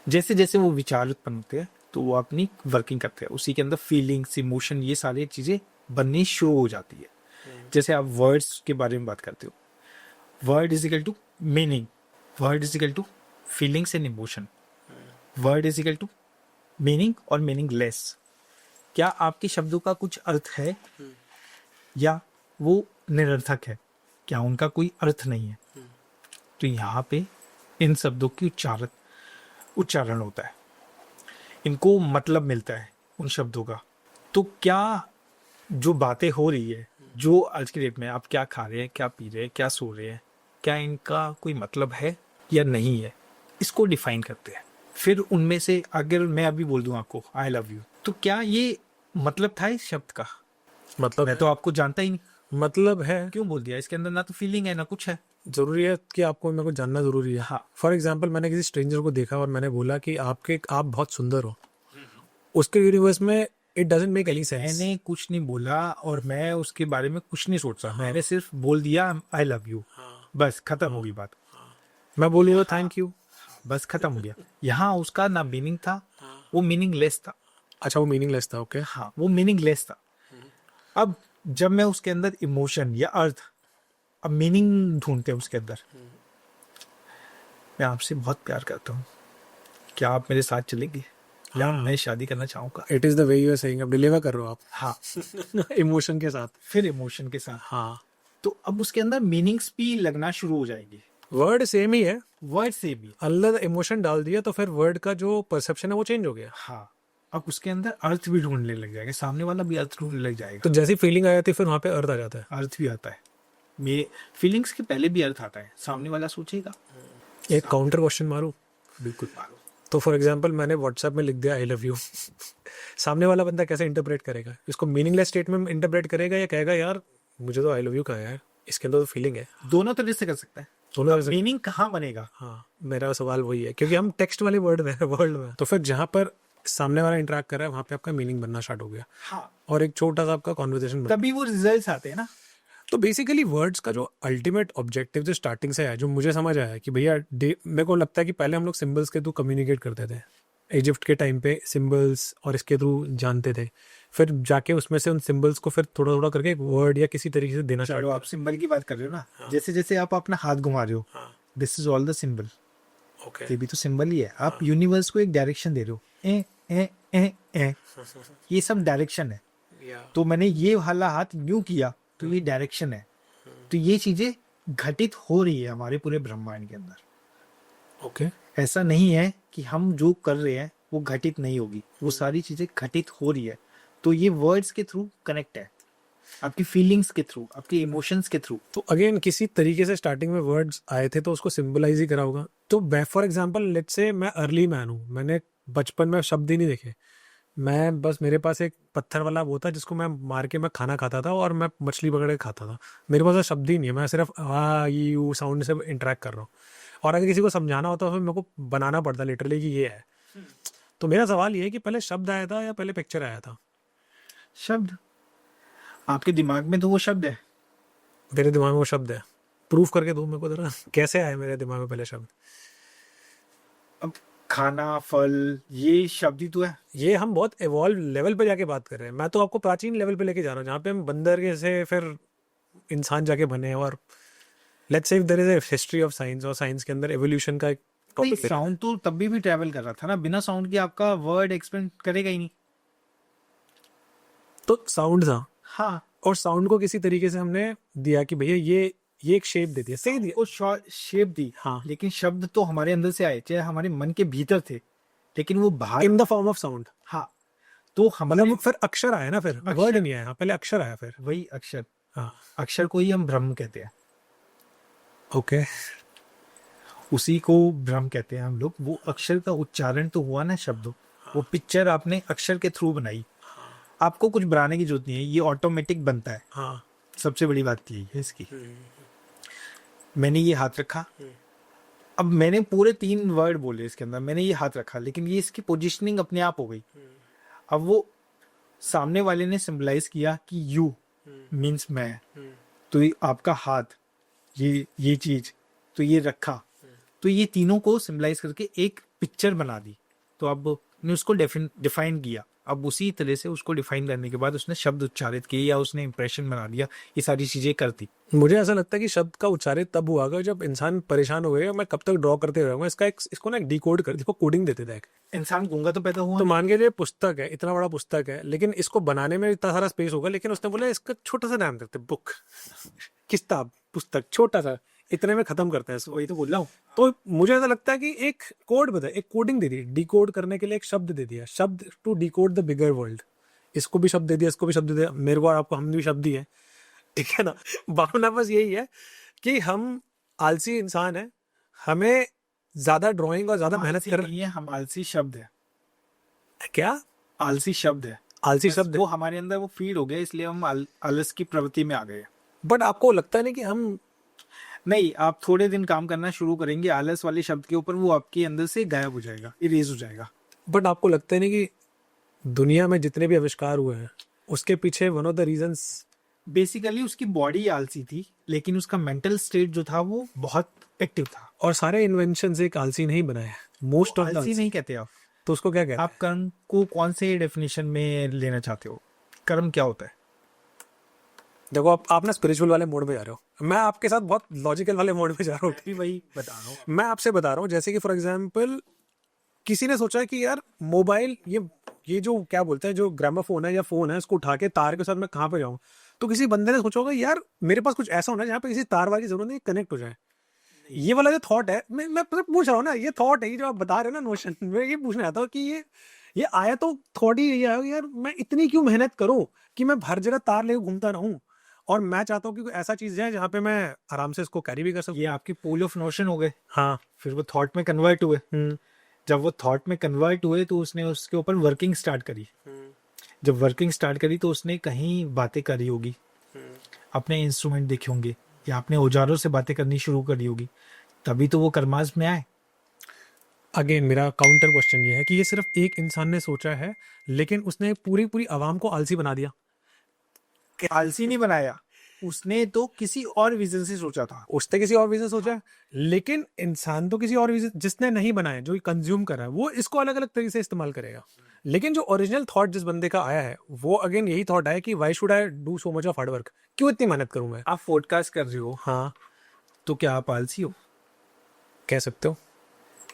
जैसे जैसे वो विचार उत्पन्न होते हैं तो वो अपनी वर्किंग करते हैं, उसी के अंदर फीलिंग्स, इमोशन, ये सारी चीजें बननी शुरू हो जाती है। जैसे आप वर्ड्स के बारे में बात करते हो, word is equal to meaning, word is equal to feelings and emotion, word is equal to meaning और मीनिंगलेस। क्या आपके शब्दों का कुछ अर्थ है या वो निरर्थक है, क्या उनका कोई अर्थ नहीं है? तो यहाँ पे इन शब्दों की उच्चारण होता है, इनको मतलब मिलता है उन शब्दों का। तो क्या जो बातें हो रही है, जो आज की डेट में आप क्या खा रहे हैं, क्या पी रहे हैं, क्या सो रहे हैं, क्या इनका कोई मतलब है या नहीं है, इसको डिफाइन करते हैं। फिर उनमें से अगर मैं अभी बोल दूं आपको आई लव यू, तो क्या ये मतलब था इस शब्द का? मतलब मैं तो आपको जानता ही नहीं, मतलब है। क्यों बोल दिया? इसके अंदर ना तो फीलिंग है ना कुछ है। जरूरी है कि आपको मेरे को जानना जरूरी है। हाँ। फॉर एग्जाम्पल, मैंने किसी स्ट्रेंजर को देखा और मैंने बोला कि आप बहुत सुंदर हो, उसके यूनिवर्स में it doesn't make any sense. मैंने कुछ नहीं बोला और मैं उसके बारे में कुछ नहीं सोचा, मैंने सिर्फ बोल दिया आई लव यू, बस खत्म होगी बात। मैं बोलूँगा थैंक यू, बस खत्म हो गया। यहाँ उसका ना मीनिंग था, वो मीनिंगलेस था। अच्छा वो मीनिंगलेस था। ओके हाँ, वो मीनिंगलेस था। अब जब मैं उसके अंदर इमोशन या अर्थ, अब मीनिंग ढूंढते हैं उसके अंदर। मैं आपसे बहुत प्यार करता हूँ, क्या आप मेरे साथ चलेंगे या मैं शादी करना चाहूँगा? It is the way you are saying, अब डिलीवर कर रहे हो हाँ, आप इमोशन के साथ। फिर इमोशन के साथ। हाँ, तो अब उसके अंदर मीनिंग्स भी लगना शुरू हो जाएंगे, वर्ड सेम ही है, वर्ड से भी। अल्लाह इमोशन डाल दिया तो फिर वर्ड का जो परसेप्शन है वो चेंज हो गया। हाँ, अब उसके अंदर अर्थ भी ढूंढने लग जाएगा, सामने वाला भी अर्थ ढूंढने लग जाएगा। तो जैसी फीलिंग आ जाती है फिर वहाँ पे अर्थ आ जाता है। अर्थ भी आता है, मेरे फीलिंग्स के पहले भी अर्थ आता है, सामने वाला सोचेगा। एक काउंटर क्वेश्चन मारूं, बिल्कुल मारो। तो फॉर एग्जांपल मैंने व्हाट्सएप में लिख दिया आई लव यू, सामने वाला बंदा कैसे इंटरप्रेट करेगा? इसको मीनिंगलेस स्टेटमेंट इंटरप्रेट करेगा या कहेगा यार मुझे तो आई लव यू कहा है, इसके अंदर तो फीलिंग है? दोनों तरह से कर सकता है। दोनों मीनिंग कहाँ बनेगा? हाँ, मेरा सवाल वही है क्योंकि हम टेक्स्ट वाले वर्ल्ड में, तो फिर जहाँ पर सामने वाला इंटरेक्ट कर रहा है वहाँ पे आपका मीनिंग बनना स्टार्ट हो गया। हाँ, और एक छोटा सा आपका कॉन्वर्जेशन बना। तभी वो रिजल्ट्स आते हैं ना। तो बेसिकली वर्ड्स का जो अल्टीमेट ऑब्जेक्टिव जो स्टार्टिंग से है, जो मुझे समझ आया कि भैया मेरे को लगता है कि पहले हम लोग सिंबल्स के थ्रू कम्युनिकेट करते थे, इजिप्ट के टाइम पे सिंबल्स और इसके थ्रू जानते थे, फिर जाके उसमें से उन सिंबल्स को फिर थोड़ा थोड़ा करके एक वर्ड या किसी तरीके से देना चलो, आप सिंबल की बात कर रहे हो ना, जैसे जैसे आप अपना हाथ घुमा रहे हो, this is all the symbol. Okay ये भी तो सिंबल ही है। आप यूनिवर्स को एक डायरेक्शन दे रहे हो, ए ए ए ए, ये सब डायरेक्शन है। तो मैंने ये वाला हाथ यूं किया तो ये डायरेक्शन है। तो ये चीजें घटित हो रही है हमारे पूरे ब्रह्मांड के अंदर। ओके ऐसा नहीं है कि हम जो कर रहे हैं वो घटित नहीं होगी, वो सारी चीजें घटित हो रही है। तो ये वर्ड्स के थ्रू कनेक्ट है, आपकी फीलिंग्स के थ्रू, आपके इमोशंस के थ्रू। तो अगेन किसी तरीके से स्टार्टिंग में वर्ड्स आए थे तो उसको सिंबलाइज ही करा होगा। तो फॉर एग्जांपल लेट्स से मैं अर्ली मैन हूँ, मैंने बचपन में शब्द ही नहीं देखे, मैं बस मेरे पास एक पत्थर वाला वो था जिसको मैं मार के मैं खाना खाता था और मैं मछली पकड़ के खाता था, मेरे पास शब्द ही नहीं है, मैं सिर्फ आ यू साउंड से इंटरेक्ट कर रहा हूँ। और अगर किसी को समझाना होता तो फिर मेरे को बनाना पड़ता लिटरली कि ये है। तो मेरा सवाल ये है कि पहले शब्द आया था या पहले पिक्चर आया था? शब्द आपके दिमाग में तो वो शब्द है। मेरे दिमाग में वो शब्द है, प्रूफ करके दो मेरे को जरा, कैसे आए मेरे दिमाग में पहले शब्द? अब खाना, फल, ये शब्द ही तो है। ये हम बहुत एवॉल्व लेवल पे जाके बात कर रहे हैं, मैं तो आपको प्राचीन लेवल पे लेके जा रहा हूँ जहाँ पे हम बंदर के से फिर इंसान जाके बने। और let's say if there is a history of science और साइंस के अंदर एवोल्यूशन का एक टॉपिक है। साउंड तो तभी भी ट्रैवल कर रहा था ना, बिना साउंड के आपका वर्ड एक्सप्लेन करेगा ही नहीं। तो साउंड था, हाँ, और साउंड को किसी तरीके से हमने दिया कि भैया ये एक शेप दे दिया, सही दिया। वो शेप दी। हाँ, लेकिन शब्द तो हमारे अंदर से आए, चाहे हमारे मन के भीतर थे, लेकिन वो बाहर। In the form of sound. हाँ, तो हमारे मतलब फिर अक्षर आया ना, फिर वर्ड नहीं आया, पहले अक्षर आया फिर। वही अक्षर, हाँ अक्षर को ही हम ब्रह्म कहते हैं। ओके। उसी को भ्रम कहते हैं हम लोग। वो अक्षर का उच्चारण तो हुआ ना शब्दों, वो पिक्चर आपने अक्षर के थ्रू बनाई, आपको कुछ बनाने की जरूरत नहीं है, ये ऑटोमेटिक बनता है। हाँ। सबसे बड़ी बात यही है इसकी। मैंने ये हाथ रखा, अब मैंने पूरे 3 वर्ड बोले इसके अंदर, मैंने ये हाथ रखा, लेकिन ये इसकी पोजीशनिंग अपने आप हो गई। अब वो सामने वाले ने सिंबलाइज किया कि यू मीन्स मैं, तो ये आपका हाथ, ये चीज, तो ये रखा, तो ये तीनों को सिंबलाइज करके एक पिक्चर बना दी। तो अब ने उसको डिफाइन किया। अब उसी तरह से उसको डिफाइन करने के बाद उसने शब्द उच्चारित किए या उसने इंप्रेशन बना दिया, ये सारी चीजें करती। मुझे ऐसा लगता है कि शब्द का उच्चारित तब हुआ होगा जब इंसान परेशान हो गया, मैं कब तक ड्रॉ करते रहूंगा, इसको ना डिकोड कर, इसको कोडिंग देते थे। इंसान गूंगा तो पैदा हुआ, तो मान के लिए पुस्तक है, इतना बड़ा पुस्तक है, लेकिन इसको बनाने में इतना सारा स्पेस होगा, लेकिन उसने बोला इसका छोटा सा नाम देते, बुक, किताब, पुस्तक, छोटा सा, इतने में खत्म करते हैं इसको। वही तो बोल रहा हूँ। तो मुझे ऐसा लगता है कि एक कोड बता, एक कोडिंग दे दी, डिकोड करने के लिए एक शब्द दे दिया, shabd to decode the bigger world. इसको भी शब्द दे दिया, इसको भी शब्द दे दिया, मेरे को और आपको, हम भी शब्द ही है, ठीक है ना। भावना बस यही है कि हम आलसी इंसान है, हमें ज्यादा ड्राइंग और ज्यादा मेहनत कर नहीं है, हम आलसी शब्द है। क्या आलसी शब्द है, आलसी बस शब्द वो हमारे अंदर वो फीड हो गया, इसलिए हम आलस की प्रवृत्ति में आ गए। बट आपको लगता है नहीं कि हम, नहीं, आप थोड़े दिन काम करना शुरू करेंगे आलस वाले शब्द के ऊपर, वो आपके अंदर से गायब हो जाएगा, इरेज हो जाएगा। बट आपको लगता है नहीं कि दुनिया में जितने भी आविष्कार हुए हैं उसके पीछे one of the reasons, basically उसकी बॉडी आलसी थी, लेकिन उसका मेंटल स्टेट जो था वो बहुत एक्टिव था। और सारे इन्वेंशन एक आलसी नहीं बनाए हैं, मोस्ट ऑफ आलसी नहीं कहते आप। तो उसको क्या कहते हैं? आप कर्म को कौन से डेफिनेशन में लेना चाहते हो? कर्म क्या होता है? देखो आप ना स्पिरिचुअल वाले मोड में जा रहे हो, मैं आपके साथ बहुत लॉजिकल वाले मोड में जा रहा हूँ। भी वही बता रहा हूँ। मैं आपसे बता रहा हूँ, जैसे कि फॉर एग्जांपल किसी ने सोचा कि यार मोबाइल, ये जो क्या बोलते हैं, जो ग्रामोफोन है या फोन है, इसको उठा के तार के साथ मैं कहाँ पे जाऊँ। तो किसी बंदे ने सोचा होगा यार मेरे पास कुछ ऐसा होना है जहाँ पे किसी तार वाली जरूरत नहीं, कनेक्ट हो जाए। ये वाला जो थॉट है, मैं पूछ रहा हूँ ना, ये थॉट है, ये जो आप बता रहे हो ना नोशन, मैं ये पूछना चाहता हूँ कि ये आया तो थॉट ही ये आया यार, मैं इतनी क्यों मेहनत करूँ कि मैं हर जगह तार लेकर घूमता रहूँ। और मैं चाहता हूँ कि कोई ऐसा चीज है जहाँ पे मैं आराम से इसको कैरी भी कर सकूँ। ये आपकी पूल ऑफ नोशन हो गए, हाँ। फिर वो थॉट में कन्वर्ट हुए। जब वो थॉट में कन्वर्ट हुए तो उसने उसके ऊपर वर्किंग स्टार्ट करी। जब वर्किंग स्टार्ट करी तो उसने कहीं बातें करी होगी, अपने इंस्ट्रूमेंट देखे होंगे, या अपने औजारों से बातें करनी शुरू करी होगी, तभी तो वो कर्माज में आए। अगेन मेरा काउंटर क्वेश्चन ये है कि ये सिर्फ एक इंसान ने सोचा है, लेकिन उसने पूरी पूरी आवाम को आलसी बना दिया। आलसी नहीं बनाया, उसने तो किसी और विजन से सोचा था। उसने किसी और विजन सोचा है, लेकिन इंसान तो किसी और विजन, जिसने नहीं बनाया, जो कंज्यूम कर रहा है, वो इसको अलग अलग तरीके से इस्तेमाल करेगा। लेकिन जो ओरिजिनल थॉट जिस बंदे का आया है, वो अगेन यही थॉट है कि why should I do so much of hard work, क्यों इतनी मेहनत करूं मैं। आप पॉडकास्ट कर रहे हो, हाँ, तो क्या आप आलसी हो? कह सकते हो।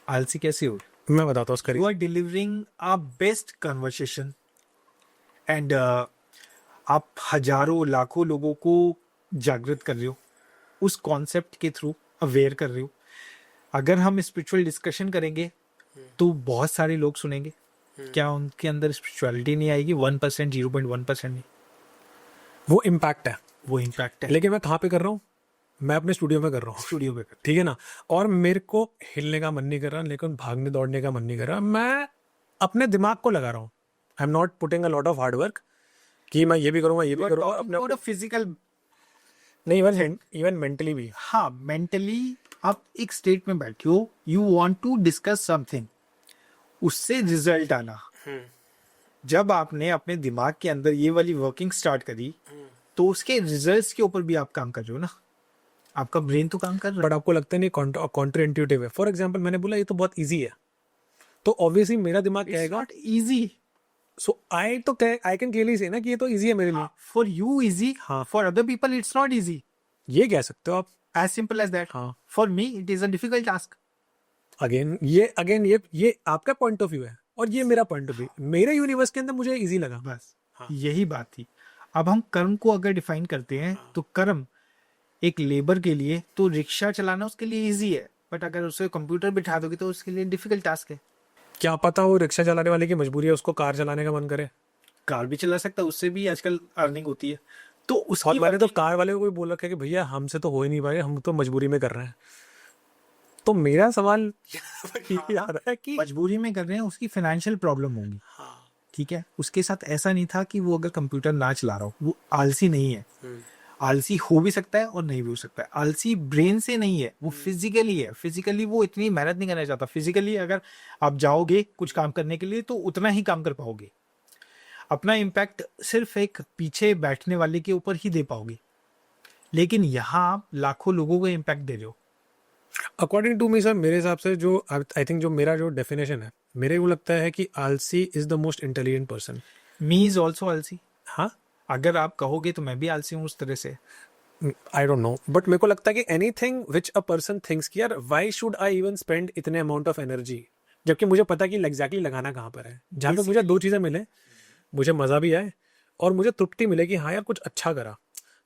आलसी कैसे हो? मैं बताता हूँ उसका you are delivering a best conversation and आप हजारों लाखों लोगों को जागृत कर रहे हो, उस कॉन्सेप्ट के थ्रू अवेयर कर रहे हो। अगर हम स्पिरिचुअल डिस्कशन करेंगे तो बहुत सारे लोग सुनेंगे, क्या उनके अंदर स्पिरिचुअलिटी नहीं आएगी? 1%, 0.1% नहीं, वो इम्पैक्ट है, वो इम्पैक्ट है। लेकिन मैं कहाँ पे कर रहा हूँ? मैं अपने स्टूडियो में कर रहा हूँ, स्टूडियो में कर, ठीक है ना। और मेरे को हिलने का मन नहीं कर रहा, लेकिन भागने दौड़ने का मन नहीं कर रहा, मैं अपने दिमाग को लगा रहा हूँ। I am not putting a lot of hard work कि मैं ये भी करूँगा, ये भी करूँगा अपने फिजिकल नहीं, इवन मेंटली भी। हाँ, मेंटली आप एक स्टेट में बैठे हो, you want to discuss something, उससे रिजल्ट आना। जब आपने अपने दिमाग के अंदर ये वाली वर्किंग स्टार्ट करी, तो उसके रिजल्ट्स के ऊपर भी आप काम कर रहे हो ना, आपका ब्रेन तो काम कर रहा है। बट आपको लगता नहीं कॉन्ट्रा इंट्यूटिव है? फॉर एग्जाम्पल मैंने बोला ये तो बहुत ईजी है, तो ऑब्वियसली मेरा दिमाग कहेगा not easy. So I can clearly से ना कि ये तो इजी है मेरे लिए। फॉर यू इजी, हाँ। For other people it's not easy. ये कह सकते हो आप, एज सिंपल एज दैट। हाँ। For me it is a difficult task. Again ये आपका पॉइंट ऑफ व्यू है और ये मेरा पॉइंट ऑफ व्यू। मेरे यूनिवर्स के अंदर मुझे इजी लगा, बस हाँ। यही बात थी। अब हम कर्म को अगर डिफाइन करते हैं, तो कर्म एक लेबर के लिए तो रिक्शा चलाना उसके लिए इजी है, बट अगर उसे कंप्यूटर बिठा दोगे तो उसके लिए डिफिकल्ट टास्क है। क्या पता हो रिक्शा चलाने वाले की मजबूरी है, उसको कार चलाने का मन करे। कार भी चला सकता है, उससे भी आजकल अर्निंग होती है। तो उसकी मैंने तो कार वाले को भी बोल रखा है कि भैया हमसे तो हो ही नहीं पाए, हम तो मजबूरी में कर रहे हैं। तो मेरा सवाल ये आ रहा है कि मजबूरी में कर रहे हैं, उसकी फाइनेंशियल प्रॉब्लम होगी, ठीक है। उसके साथ ऐसा नहीं था कि वो अगर कंप्यूटर ना चला रहा हो, वो आलसी नहीं है। आलसी हो भी सकता है और नहीं भी हो सकता है। आलसी ब्रेन से नहीं है, वो फिजिकली है। फिजिकली वो इतनी मेहनत नहीं करना चाहता। फिजिकली अगर आप जाओगे कुछ काम करने के लिए तो उतना ही काम कर पाओगे। अपना इम्पैक्ट सिर्फ एक पीछे बैठने वाले के ऊपर ही दे पाओगे, लेकिन यहाँ आप लाखों लोगों को इम्पैक्ट दे रहे हो। अकॉर्डिंग टू मी सर, मेरे हिसाब से जो आई थिंक जो मेरा जो डेफिनेशन है, मेरे को लगता है कि आलसी is the most intelligent person. Me is also आलसी। हाँ, अगर आप कहोगे तो मैं भी आलसी हूँ उस तरह से। आई डोंट नो, बट मेरे को लगता है कि anything which a person thinks कि यार why should I even spend इतने अमाउंट ऑफ एनर्जी, जबकि मुझे पता है कि एग्जैक्टली लगाना कहाँ पर है, जहाँ पे मुझे दो चीज़ें मिले, मुझे मज़ा भी आए और मुझे तृप्ति मिले कि हाँ यार कुछ अच्छा करा।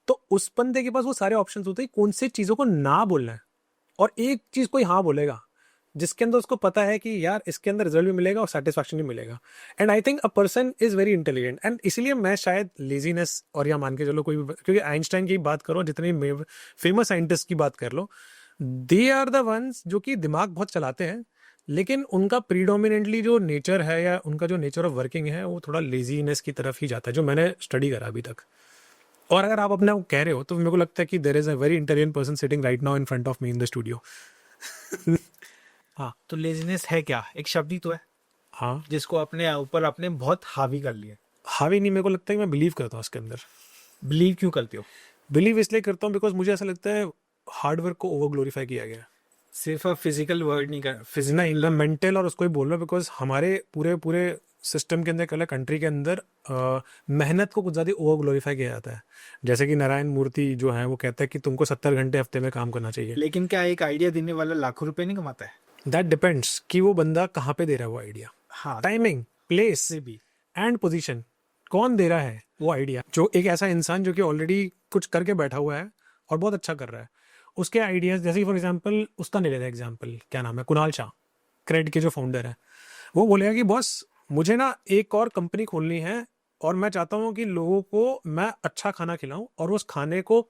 तो उस बंदे के पास वो सारे ऑप्शंस होते हैं कौन सी चीज़ों को ना बोलना है, और एक चीज़ कोई हाँ बोलेगा जिसके अंदर उसको पता है कि यार इसके अंदर रिजल्ट भी मिलेगा और सेटिस्फैक्शन भी मिलेगा। And I think a person is very intelligent, and इसीलिए मैं शायद लेजीनेस और या मान के चलो कोई, क्योंकि आइंस्टाइन की बात करो, जितने फेमस साइंटिस्ट की बात कर लो, दे आर द वंस जो कि दिमाग बहुत चलाते हैं, लेकिन उनका प्रीडोमिनेंटली जो नेचर है या उनका जो नेचर ऑफ वर्किंग है वो थोड़ा लेजीनेस की तरफ ही जाता है, जो मैंने स्टडी करा अभी तक। और अगर आप अपना कह रहे हो तो मेरे को लगता है कि there is a very intelligent person sitting right now in front of me in the studio. हाँ तो लेजीनेस है क्या? एक शब्द ही तो है हाँ, जिसको अपने ऊपर आपने बहुत हावी कर लिया। हावी नहीं, मेरे को लगता है कि मैं बिलीव करता हूँ उसके अंदर। बिलीव क्यों करते हो? बिलीव इसलिए करता हूँ बिकॉज मुझे ऐसा लगता है हार्डवर्क को ओवर ग्लोरीफाई किया गया है। सिर्फ आप फिजिकल वर्ड नहीं कर, नहीं, मेंटल और उसको ही बोल रहा हूँ बिकॉज हमारे पूरे पूरे सिस्टम के अंदर, कल कंट्री के अंदर मेहनत को कुछ ज़्यादा ओवर ग्लोरीफाई किया जाता है। जैसे कि नारायण मूर्ति जो है वो कहता है कि तुमको 70 घंटे हफ्ते में काम करना चाहिए। लेकिन क्या एक आइडिया देने वाला लाखों रुपए नहीं कमाता है? दैट डिपेंड्स कि वो बंदा कहाँ पे दे रहा है वो आइडिया, हाँ, टाइमिंग, प्लेस से भी। एंड पोजीशन, कौन दे रहा है वो आइडिया। जो एक ऐसा इंसान जो कि ऑलरेडी कुछ करके बैठा हुआ है और बहुत अच्छा कर रहा है, उसके आइडियाज, जैसे फॉर एग्जांपल उसका ले लेते हैं एग्जांपल, क्या नाम है, कुणाल शाह, क्रेड के जो फाउंडर है, वो बोलेगा कि बॉस मुझे ना एक और कंपनी खोलनी है और मैं चाहता हूँ कि लोगों को मैं अच्छा खाना खिलाऊं और उस खाने को,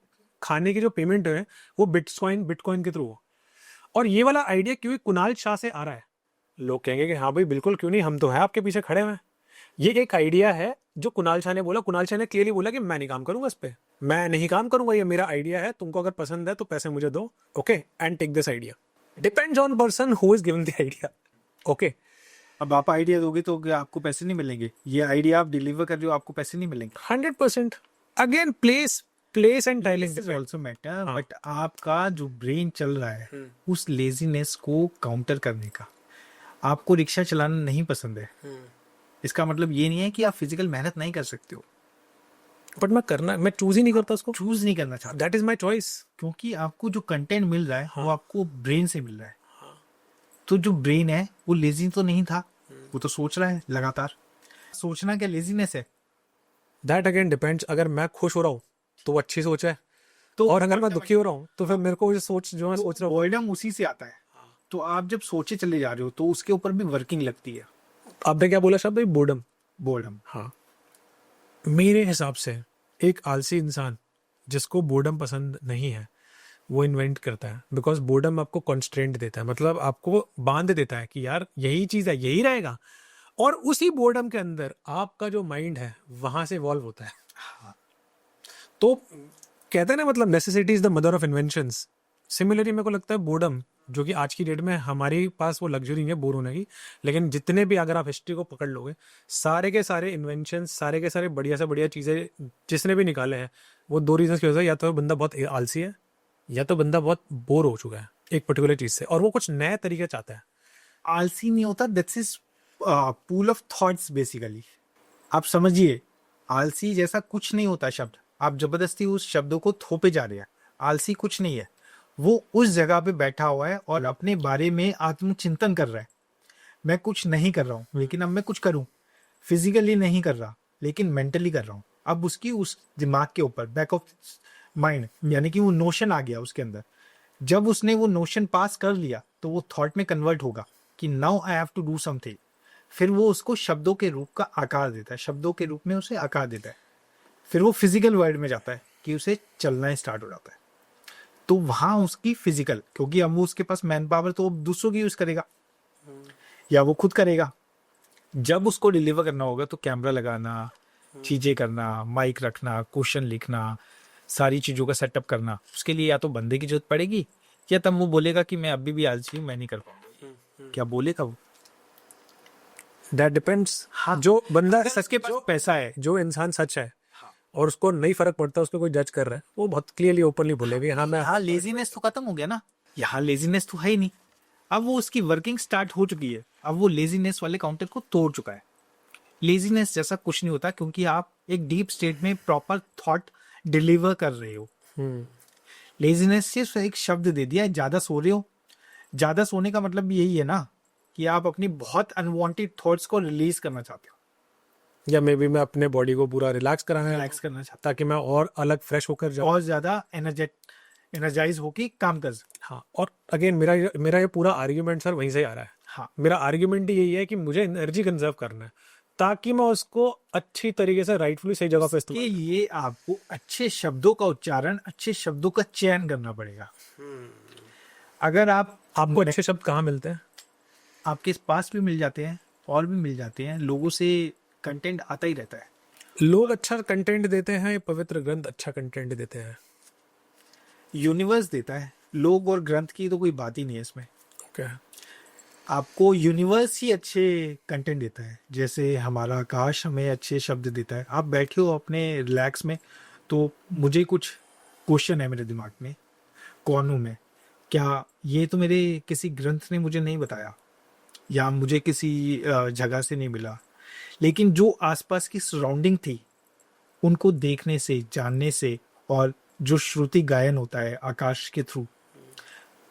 खाने की जो पेमेंट है वो बिटकॉइन के थ्रू हो। और ये वाला आइडिया क्योंकि कुणाल शाह से आ रहा है, लोग कहेंगे कि हाँ भाई बिल्कुल क्यों नहीं, हम तो है आपके पीछे खड़े हुए हैं। ये एक आइडिया है जो कुणाल शाह ने बोला। कुणाल शाह ने क्लियरली बोला कि मैं नहीं काम करूंगा इस पे, मैं नहीं काम करूंगा, ये मेरा आइडिया है, तुमको अगर पसंद है तो पैसे मुझे दो, okay, and take this idea. Depends on person who is given the idea, okay. अब आप आइडिया दोगे तो क्या आपको पैसे नहीं मिलेंगे? ये आइडिया आप डिलीवर कर रहे हो, आपको पैसे नहीं मिलेंगे? 100%। Again place and timing also matter, but आपका जो ब्रेन चल रहा है उस लेजीनेस को काउंटर करने का। आपको रिक्शा चलाना नहीं पसंद है, इसका मतलब ये नहीं है कि आप फिजिकल मेहनत नहीं कर सकते हो। बट मैं चूज ही नहीं करता उसको, चूज नहीं करना चाहता, दैट इज माई चॉइस। क्योंकि आपको जो कंटेंट मिल रहा है वो आपको ब्रेन से मिल रहा है। तो जो ब्रेन है वो लेजी तो नहीं था, वो तो सोच रहा है लगातार। सोचना क्या लेजीनेस है? That again depends. अगर मैं खुश हो रहा हूँ तो वो अच्छी सोच है, तो और अगर मैं दुखी हो रहा हूँ तो फिर मेरे को सोच जो मैं सोच रहा हूँ, बॉयडम उसी से आता है। तो आप जब सोचे चले जा रहे हो तो उसके ऊपर भी वर्किंग लगती है। आपने क्या बोला शब्द, बोर्डम? बॉयडम। हाँ, मेरे हिसाब से एक आलसी इंसान जिसको बोर्डम पसंद नहीं है वो इन्वेंट करता है, बिकॉज बोर्डम आपको कॉन्स्ट्रेंट देता है, मतलब आपको बांध देता है कि यार यही चीज़ है, यही रहेगा, और उसी बोर्डम के अंदर आपका जो माइंड है वहां से इवॉल्व होता है। तो कहते हैं ना, मतलब necessity is the mother of inventions. Similarly मेरे को लगता है बोर्डम, जो कि आज की डेट में हमारे पास वो लग्जरी नहीं है बोर होने की, लेकिन जितने भी अगर आप हिस्ट्री को पकड़ लोगे, सारे के सारे इन्वेंशन, सारे के सारे बढ़िया से बढ़िया चीज़ें जिसने भी निकाले हैं, वो दो रीजन की वजह से, या तो बंदा बहुत आलसी है या तो बंदा बहुत बोर हो चुका है एक पर्टिकुलर चीज़ से और वो कुछ नए तरीके चाहता है। आलसी नहीं होता, that's is pool of thoughts basically. आप समझिए, आलसी जैसा कुछ नहीं होता शब्द, आप जबरदस्ती उस शब्दों को थोपे जा रहे हैं। आलसी कुछ नहीं है, वो उस जगह पे बैठा हुआ है और अपने बारे में आत्मचिंतन कर रहा है। मैं कुछ नहीं कर रहा हूँ लेकिन अब मैं कुछ करूँ। फिजिकली नहीं कर रहा लेकिन मेंटली कर रहा हूँ। अब उसकी उस दिमाग के ऊपर बैक ऑफ माइंड, यानी कि वो नोशन आ गया उसके अंदर। जब उसने वो नोशन पास कर लिया तो वो थॉट में कन्वर्ट होगा कि now I have to do something. फिर वो उसको शब्दों के रूप का आकार देता है, शब्दों के रूप में उसे आकार देता है। फिर वो फिजिकल वर्ल्ड में जाता है कि उसे चलना स्टार्ट हो जाता है। तो वहां उसकी फिजिकल, क्योंकि अब वो उसके पास मैन पावर तो दूसरों की यूज करेगा या वो खुद करेगा। जब उसको डिलीवर करना होगा तो कैमरा लगाना, चीजें करना, माइक रखना, क्वेश्चन लिखना, सारी चीजों का सेटअप करना, उसके लिए या तो बंदे की जरूरत पड़ेगी या तब वो बोलेगा कि मैं अभी भी आलसी हूँ, मैं नहीं कर पाऊंगा। क्या बोलेगा वो? That depends. हाँ, जो बंदा अगर उसके पास पैसा है, जो इंसान सच है और उसको नहीं फर्क पड़ता उसको कोई जज कर रहा है, वो बहुत क्लियरली ओपनली बोलेगा हाँ मैं। यहाँ लेजीनेस तो खत्म हो गया ना, यहाँ लेजीनेस तो है ही नहीं। अब वो उसकी वर्किंग स्टार्ट हो चुकी है, अब वो लेजीनेस वाले काउंटर को तोड़ चुका है। लेजीनेस जैसा कुछ नहीं होता, क्योंकि आप एक डीप स्टेट में प्रॉपर थॉट डिलीवर कर रहे हो। लेजीनेस सिर्फ एक शब्द दे दिया है, ज्यादा सो रहे हो। ज्यादा सोने का मतलब भी यही है ना कि आप अपनी बहुत अनवांटेड थॉट्स को रिलीज करना चाहते हो, या मे बी मैं अपने बॉडी को पूरा रिलैक्स कराना रिलैक्स करना चाहते ताकि मैं और अलग फ्रेश होकर हो, जाऊँ। और ज्यादा एनर्जाइज होके काम कर सको। हाँ, और अगेन मेरा ये पूरा आर्ग्यूमेंट सर वहीं से ही आ रहा है। हाँ, मेरा आर्ग्यूमेंट यही है कि मुझे एनर्जी कंजर्व करना है ताकि मैं उसको अच्छी तरीके से राइटफुली सही जगह पे कि इस्तेमाल। ये आपको अच्छे शब्दों का उच्चारण, अच्छे शब्दों का चयन करना पड़ेगा। अगर आपको अच्छे शब्द कहाँ मिलते हैं? आपके पास भी मिल जाते हैं और भी मिल जाते हैं, लोगों से कंटेंट आता ही रहता है। लोग अच्छा कंटेंट देते हैं, पवित्र ग्रंथ अच्छा कंटेंट देते हैं। यूनिवर्स देता है, लोग और ग्रंथ की तो कोई बात ही नहीं है इसमें। ओके। आपको यूनिवर्स ही अच्छे कंटेंट देता है। जैसे हमारा आकाश हमें अच्छे शब्द देता है। आप बैठे हो अपने रिलैक्स में, तो मुझे कुछ क्वेश्चन है मेरे दिमाग में, कौन हूँ मैं, क्या ये तो मेरे किसी ग्रंथ ने मुझे नहीं बताया या मुझे किसी जगह से नहीं मिला, लेकिन जो आसपास की सराउंडिंग थी उनको देखने से, जानने से, और जो श्रुति गायन होता है आकाश के थ्रू,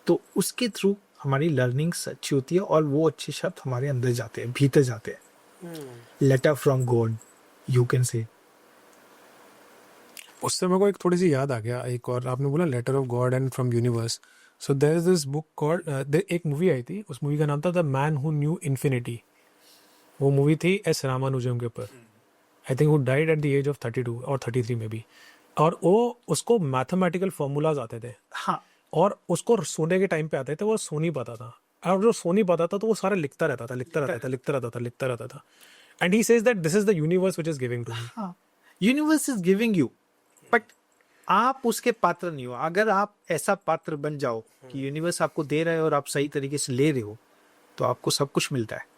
तो उसके थ्रू हमारी लर्निंग्स अच्छी होती है और वो अच्छे शब्द हमारे अंदर जाते हैं, भीतर जाते हैं। Letter from God you can say. उससे मेरे को एक थोड़ी सी याद आ गया, एक और आपने बोला letter of God and from universe. So there is this book called, एक मूवी आई थी, उस मूवी का नाम था the man who knew infinity. वो मूवी थी एस रामानुजम के ऊपर। आई थिंक वो died at the age of 32 और 33 में भी। और वो उसको मैथमेटिकल फॉर्मूलाज आते थे हाँ, और उसको सोने के टाइम पे आते थे, वो सो नहीं पाता था। और जो सो नहीं पाता था तो वो सारा लिखता रहता था, लिखता रहता था, लिखता रहता था, लिखता रहता था। And he says that this is the universe which is giving to me. हाँ, universe is giving you, but आप उसके पात्र नहीं हो। अगर आप ऐसा पात्र बन जाओ कि यूनिवर्स आपको दे रहा है और आप सही तरीके से ले रहे हो, तो आपको सब कुछ मिलता है।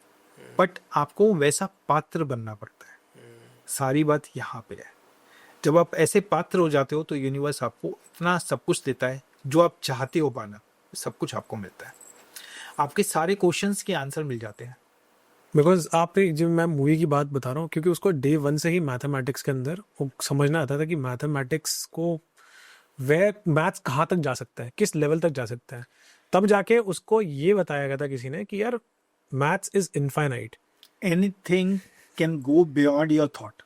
बट आपको वैसा पात्र बनना पड़ता है। सारी बात यहाँ पे है। जब आप ऐसे पात्र हो जाते हो तो यूनिवर्स आपको इतना सब कुछ देता है जो आप चाहते हो पाना, सब कुछ आपको मिलता है। आपके सारे क्वेश्चंस के आंसर मिल जाते हैं। बिकॉज आप जब मैं मूवी की बात बता रहा हूँ, क्योंकि उसको डे वन से ही मैथमेटिक्स के अंदर वो समझना आता था कि मैथमेटिक्स को मैथ्स कहाँ तक जा सकता है, किस लेवल तक जा सकता है। तब जाके उसको ये बताया गया था किसी ने कि यार maths is infinite. Anything can go beyond your thought.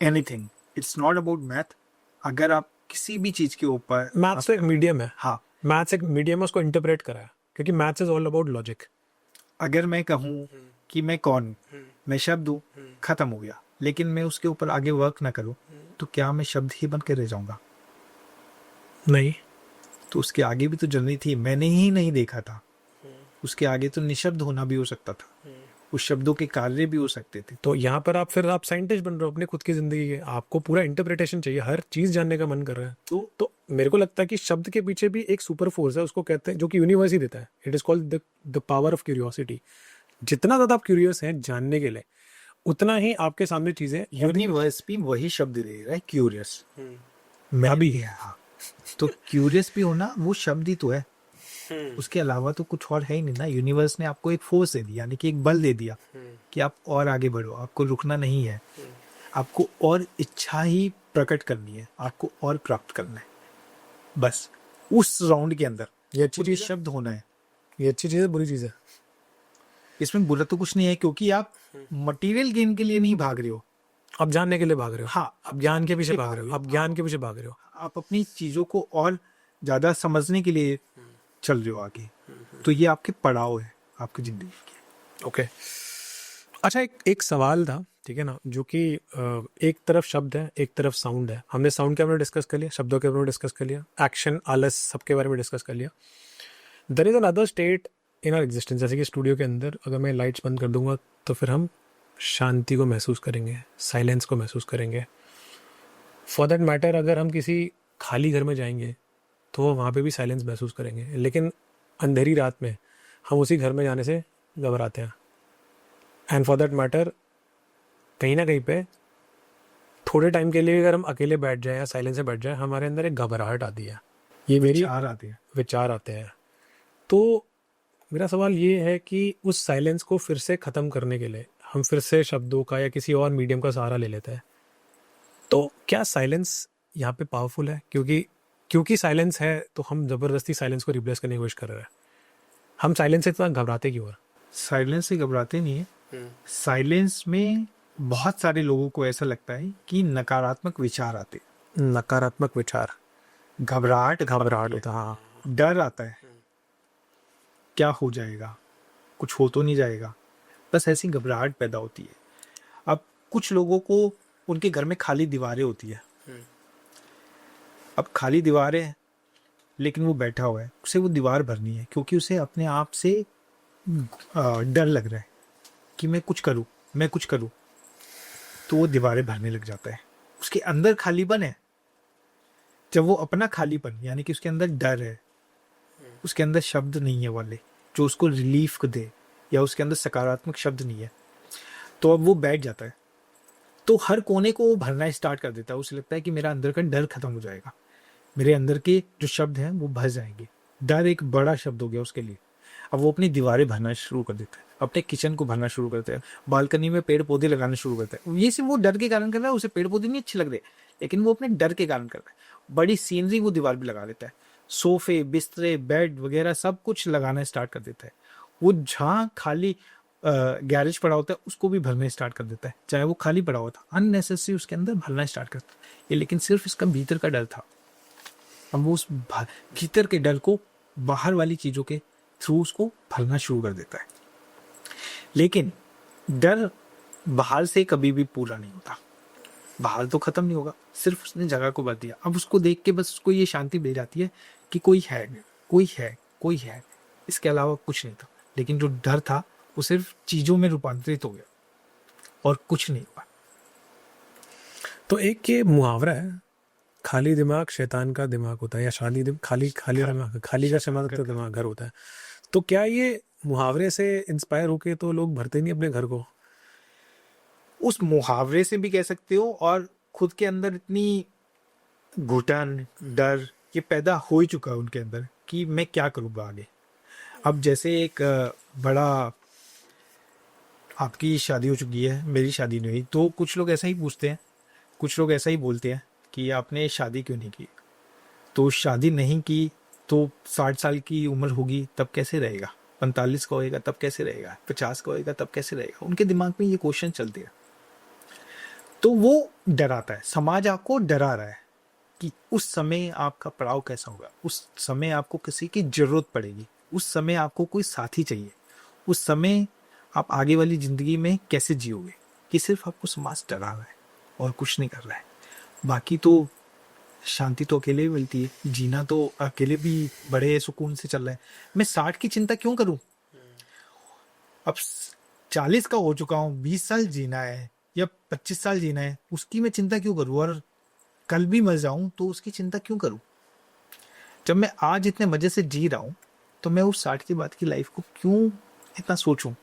Anything, it's not about math. अगर आप किसी भी चीज के ऊपर, मैथ्स तो एक मीडियम है। हाँ, मैथ्स एक मीडियम है, उसको इंटरप्रेट करा है, क्योंकि maths is all about logic. अगर मैं कहूँ कि मैं कौन हूँ, मैं शब्द हूँ, खत्म हो गया। लेकिन मैं उसके ऊपर आगे वर्क ना करूँ तो क्या मैं शब्द ही बन के रह जाऊंगा? नहीं, तो उसके आगे भी तो जर्नी थी, मैंने ही नहीं देखा था। उसके आगे तो निशब्द होना भी हो सकता था, उस शब्दों के कार्य भी हो सकते थे। तो यहाँ पर आप साइंटिस्ट बन रहे हो अपने खुद की जिंदगी के। आपको पूरा इंटरप्रिटेशन चाहिए, हर चीज जानने का मन कर रहा है। तो मेरे को लगता है कि शब्द के पीछे भी एक सुपर फोर्स है, उसको कहते हैं, जो कि यूनिवर्स ही देता है। It is called the power of curiosity. जितना ज्यादा आप क्यूरियस हैं जानने के लिए, उतना ही आपके सामने चीजें। यूनिवर्स भी वही शब्द दे रहा है, क्यूरियस। मैं भी हाँ, तो क्यूरियस भी होना वो शब्द ही तो है, उसके अलावा तो कुछ और है ही नहीं ना। यूनिवर्स ने आपको एक फोर्स दे दिया, यानी कि एक बल दे दिया कि आप और आगे बढ़ो, आपको रुकना नहीं है, आपको और इच्छा ही प्रकट करनी है, आपको और प्राप्त करना है। बस उस राउंड के अंदर ये अच्छी कुछ चीज है, शब्द होना है। ये अच्छी चीज है, बुरी चीज है। इसमें बुरा तो कुछ नहीं है, क्योंकि आप मटेरियल गेन के लिए नहीं भाग रहे हो, आप जानने के लिए भाग रहे हो। हाँ, आप ज्ञान के पीछे भाग रहे हो, आप ज्ञान के पीछे भाग रहे हो। आप अपनी चीजों को और ज्यादा समझने के लिए चल रहे हो आगे। तो ये आपके पड़ाव है आपकी जिंदगी के। ओके। अच्छा, एक सवाल था ठीक है ना, जो कि एक तरफ शब्द है, एक तरफ साउंड है। हमने साउंड के बारे में डिस्कस कर लिया, शब्दों के बारे में डिस्कस कर लिया, एक्शन, आलस, सबके बारे में डिस्कस कर लिया। There is another state in our existence, जैसे कि स्टूडियो के अंदर अगर मैं लाइट्स बंद कर दूंगा तो फिर हम शांति को महसूस करेंगे, साइलेंस को महसूस करेंगे। फॉर दैट मैटर अगर हम किसी खाली घर में जाएंगे तो वहाँ पे भी साइलेंस महसूस करेंगे, लेकिन अंधेरी रात में हम उसी घर में जाने से घबराते हैं। एंड फॉर दैट मैटर कहीं ना कहीं पे थोड़े टाइम के लिए अगर हम अकेले बैठ जाएं या साइलेंस से बैठ जाएं, हमारे अंदर एक घबराहट आती है, ये मेरी विचार आते हैं। विचार आते हैं। तो मेरा सवाल ये है कि उस साइलेंस को फिर से ख़त्म करने के लिए हम फिर से शब्दों का या किसी और मीडियम का सहारा ले लेते हैं। तो क्या साइलेंस यहाँ पे पावरफुल है? क्योंकि साइलेंस है तो हम ज़बरदस्ती साइलेंस को रिप्लेस करने की कोशिश कर रहे हैं। हम साइलेंस से इतना घबराते क्यों हैं? साइलेंस से घबराते नहीं है। साइलेंस में बहुत सारे लोगों को ऐसा लगता है कि नकारात्मक विचार आते, नकारात्मक विचार, घबराहट होता, हाँ, डर आता है, क्या हो जाएगा, कुछ हो तो नहीं जाएगा, बस ऐसी घबराहट पैदा होती है। अब कुछ लोगों को उनके घर में खाली दीवारें होती है, अब खाली दीवारें हैं लेकिन वो बैठा हुआ है, उसे वो दीवार भरनी है क्योंकि उसे अपने आप से डर लग रहा है कि मैं कुछ करूं, तो वो दीवारें भरने लग जाता है। उसके अंदर खालीपन है। जब वो अपना खालीपन यानी कि उसके अंदर डर है, उसके अंदर शब्द नहीं है वाले जो उसको रिलीफ दे, या उसके अंदर सकारात्मक शब्द नहीं है, तो अब वो बैठ जाता है, तो हर कोने को वो भरना स्टार्ट कर देता है। उसे लगता है कि मेरा अंदर का डर खत्म हो जाएगा, मेरे अंदर के जो शब्द हैं वो भर जाएंगे। डर एक बड़ा शब्द हो गया उसके लिए। अब वो अपनी दीवारें भरना शुरू कर देता है, अपने किचन को भरना शुरू करता है, बालकनी में पेड़ पौधे लगाना शुरू करता है। ये सिर्फ वो डर के कारण कर रहा है, उसे पेड़ पौधे नहीं अच्छे लग रहे, लेकिन वो अपने डर के कारण कर रहा है। बड़ी सीनरी वो दीवार भी लगा देता है, सोफे, बिस्तरे, बेड वगैरह सब कुछ लगाना स्टार्ट कर देता है। वो जहाँ खाली गैरेज पड़ा होता है उसको भी भरना स्टार्ट कर देता है, चाहे वो खाली पड़ा होता, अननेसेसरी उसके अंदर भरना स्टार्ट करता है। ये लेकिन सिर्फ इसका भीतर का डर था। अब वो उस भीतर के डर को बाहर वाली चीजों के थ्रू उसको भरना शुरू कर देता है। लेकिन डर बाहर से कभी भी पूरा नहीं होता, बाहर तो खत्म नहीं होगा, सिर्फ उसने जगह को भर दिया। अब उसको देख के बस उसको ये शांति मिल जाती है कि कोई है, इसके अलावा कुछ नहीं था। लेकिन जो डर था वो सिर्फ चीजों में रूपांतरित हो गया और कुछ नहीं हुआ। तो एक ये मुहावरा है, खाली दिमाग शैतान का दिमाग होता है, या खाली दिमाग, खाली का दिमाग तो दिमाग घर होता है। तो क्या ये मुहावरे से इंस्पायर होके तो लोग भरते नहीं अपने घर को? उस मुहावरे से भी कह सकते हो, और खुद के अंदर इतनी घुटन, डर ये पैदा हो ही चुका है उनके अंदर कि मैं क्या करूँगा आगे। अब जैसे एक बड़ा, आपकी शादी हो चुकी है, मेरी शादी नहीं हुई, तो कुछ लोग ऐसा ही पूछते हैं, कुछ लोग ऐसा ही बोलते हैं कि आपने शादी क्यों नहीं की। तो शादी नहीं की तो 60 साल की उम्र होगी तब कैसे रहेगा, 45 का होएगा तब कैसे रहेगा, 50 का होएगा तब कैसे रहेगा। उनके दिमाग में ये क्वेश्चन चलते हैं। तो वो डराता है, समाज आपको डरा रहा है कि उस समय आपका पड़ाव कैसा होगा, उस समय आपको किसी की जरूरत पड़ेगी, उस समय आपको कोई साथी चाहिए, उस समय आप आगे वाली जिंदगी में कैसे जियोगे। कि सिर्फ आपको समाज डरा रहा है और कुछ नहीं कर रहा है। बाकी तो शांति तो अकेले ही मिलती है, जीना तो अकेले भी बड़े सुकून से चल रहा है। मैं 60 की चिंता क्यों करूं? अब 40 का हो चुका हूं, 20 साल जीना है या 25 साल जीना है, उसकी मैं चिंता क्यों करूं? और कल भी मर जाऊं तो उसकी चिंता क्यों करूं? जब मैं आज इतने मजे से जी रहा हूं तो मैं उस 60 के बाद की लाइफ को क्यों इतना सोचूं?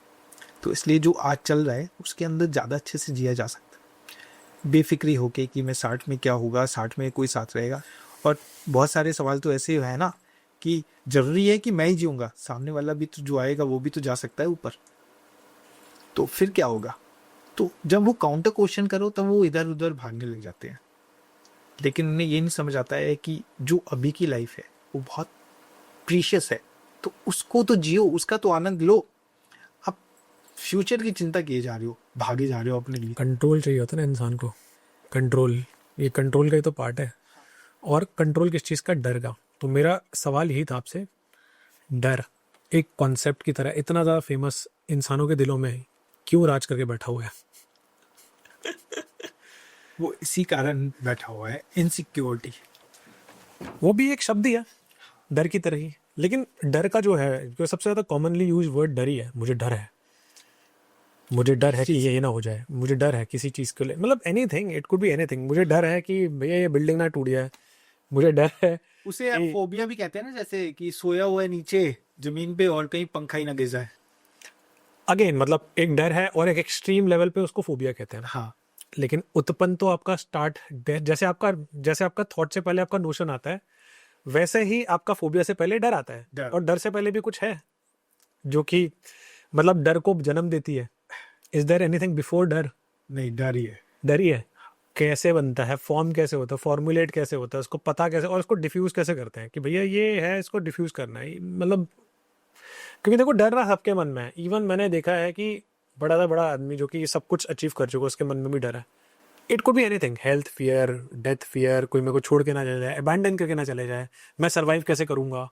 तो इसलिए जो आज चल रहा है उसके अंदर ज़्यादा अच्छे से जिया जा सकता है, बेफिक्री होके कि मैं 60 में क्या होगा, 60 में कोई साथ रहेगा। और बहुत सारे सवाल तो ऐसे है ना कि जरूरी है कि मैं ही जीऊँगा, सामने वाला भी तो जो आएगा वो भी तो जा सकता है ऊपर, तो फिर क्या होगा? तो जब वो काउंटर क्वेश्चन करो तब वो इधर उधर भागने लग जाते हैं। लेकिन उन्हें ये नहीं समझ आता है कि जो अभी की लाइफ है वो बहुत प्रीशियस है, तो उसको तो जियो, उसका तो आनंद लो। अब फ्यूचर की चिंता किए जा रहे हो, भागे जा रहे हो अपने लिए। कंट्रोल चाहिए होता है ना इंसान को, कंट्रोल, ये कंट्रोल का ही तो पार्ट है। और कंट्रोल किस चीज़ का? डर का। तो मेरा सवाल यही था आपसे, डर एक कॉन्सेप्ट की तरह इतना ज़्यादा फेमस इंसानों के दिलों में क्यों राज करके बैठा हुआ है? वो इसी कारण बैठा हुआ है, इनसिक्योरिटी। वो भी एक शब्द ही है डर की तरह ही, लेकिन डर का जो है, जो सबसे ज्यादा कॉमनली यूज वर्ड डर ही है। मुझे डर है, मुझे डर है कि ये ना हो जाए, मुझे डर है किसी चीज के लिए, मतलब anything, it could be anything. मुझे डर है कि भैया ये बिल्डिंग ना टूट जाए, मुझे डर है। उसे आप फोबिया भी कहते हैं ना, जैसे कि सोया हुआ है नीचे जमीन पे और कहीं पंखा ही ना गिर जाए। अगेन मतलब एक डर है और एक एक्सट्रीम लेवल पे उसको फोबिया कहते हैं। हाँ, लेकिन उत्पन्न तो आपका स्टार्ट जैसे आपका थॉट से पहले आपका नोशन आता है, वैसे ही आपका फोबिया से पहले डर आता है। डर। और डर से पहले भी कुछ है जो कि मतलब डर को जन्म देती है। इज देयर एनीथिंग बिफोर डर? नहीं, डर ही है। डर ही है। कैसे बनता है, फॉर्म कैसे होता है, फॉर्मुलेट कैसे होता है, उसको पता कैसे, और उसको डिफ्यूज कैसे करते हैं कि भैया ये है, इसको डिफ्यूज करना है, मतलब क्योंकि देखो डर ना सबके मन में है। इवन मैंने देखा है कि बड़ा सा बड़ा आदमी जो कि सब कुछ अचीव कर चुका है, उसके मन में भी डर है। It could be anything, health fear, death fear, कोई मेरे को छोड़ के ना चले जाए, अबैंडन करके ना चले जाए, मैं सर्वाइव कैसे करूंगा।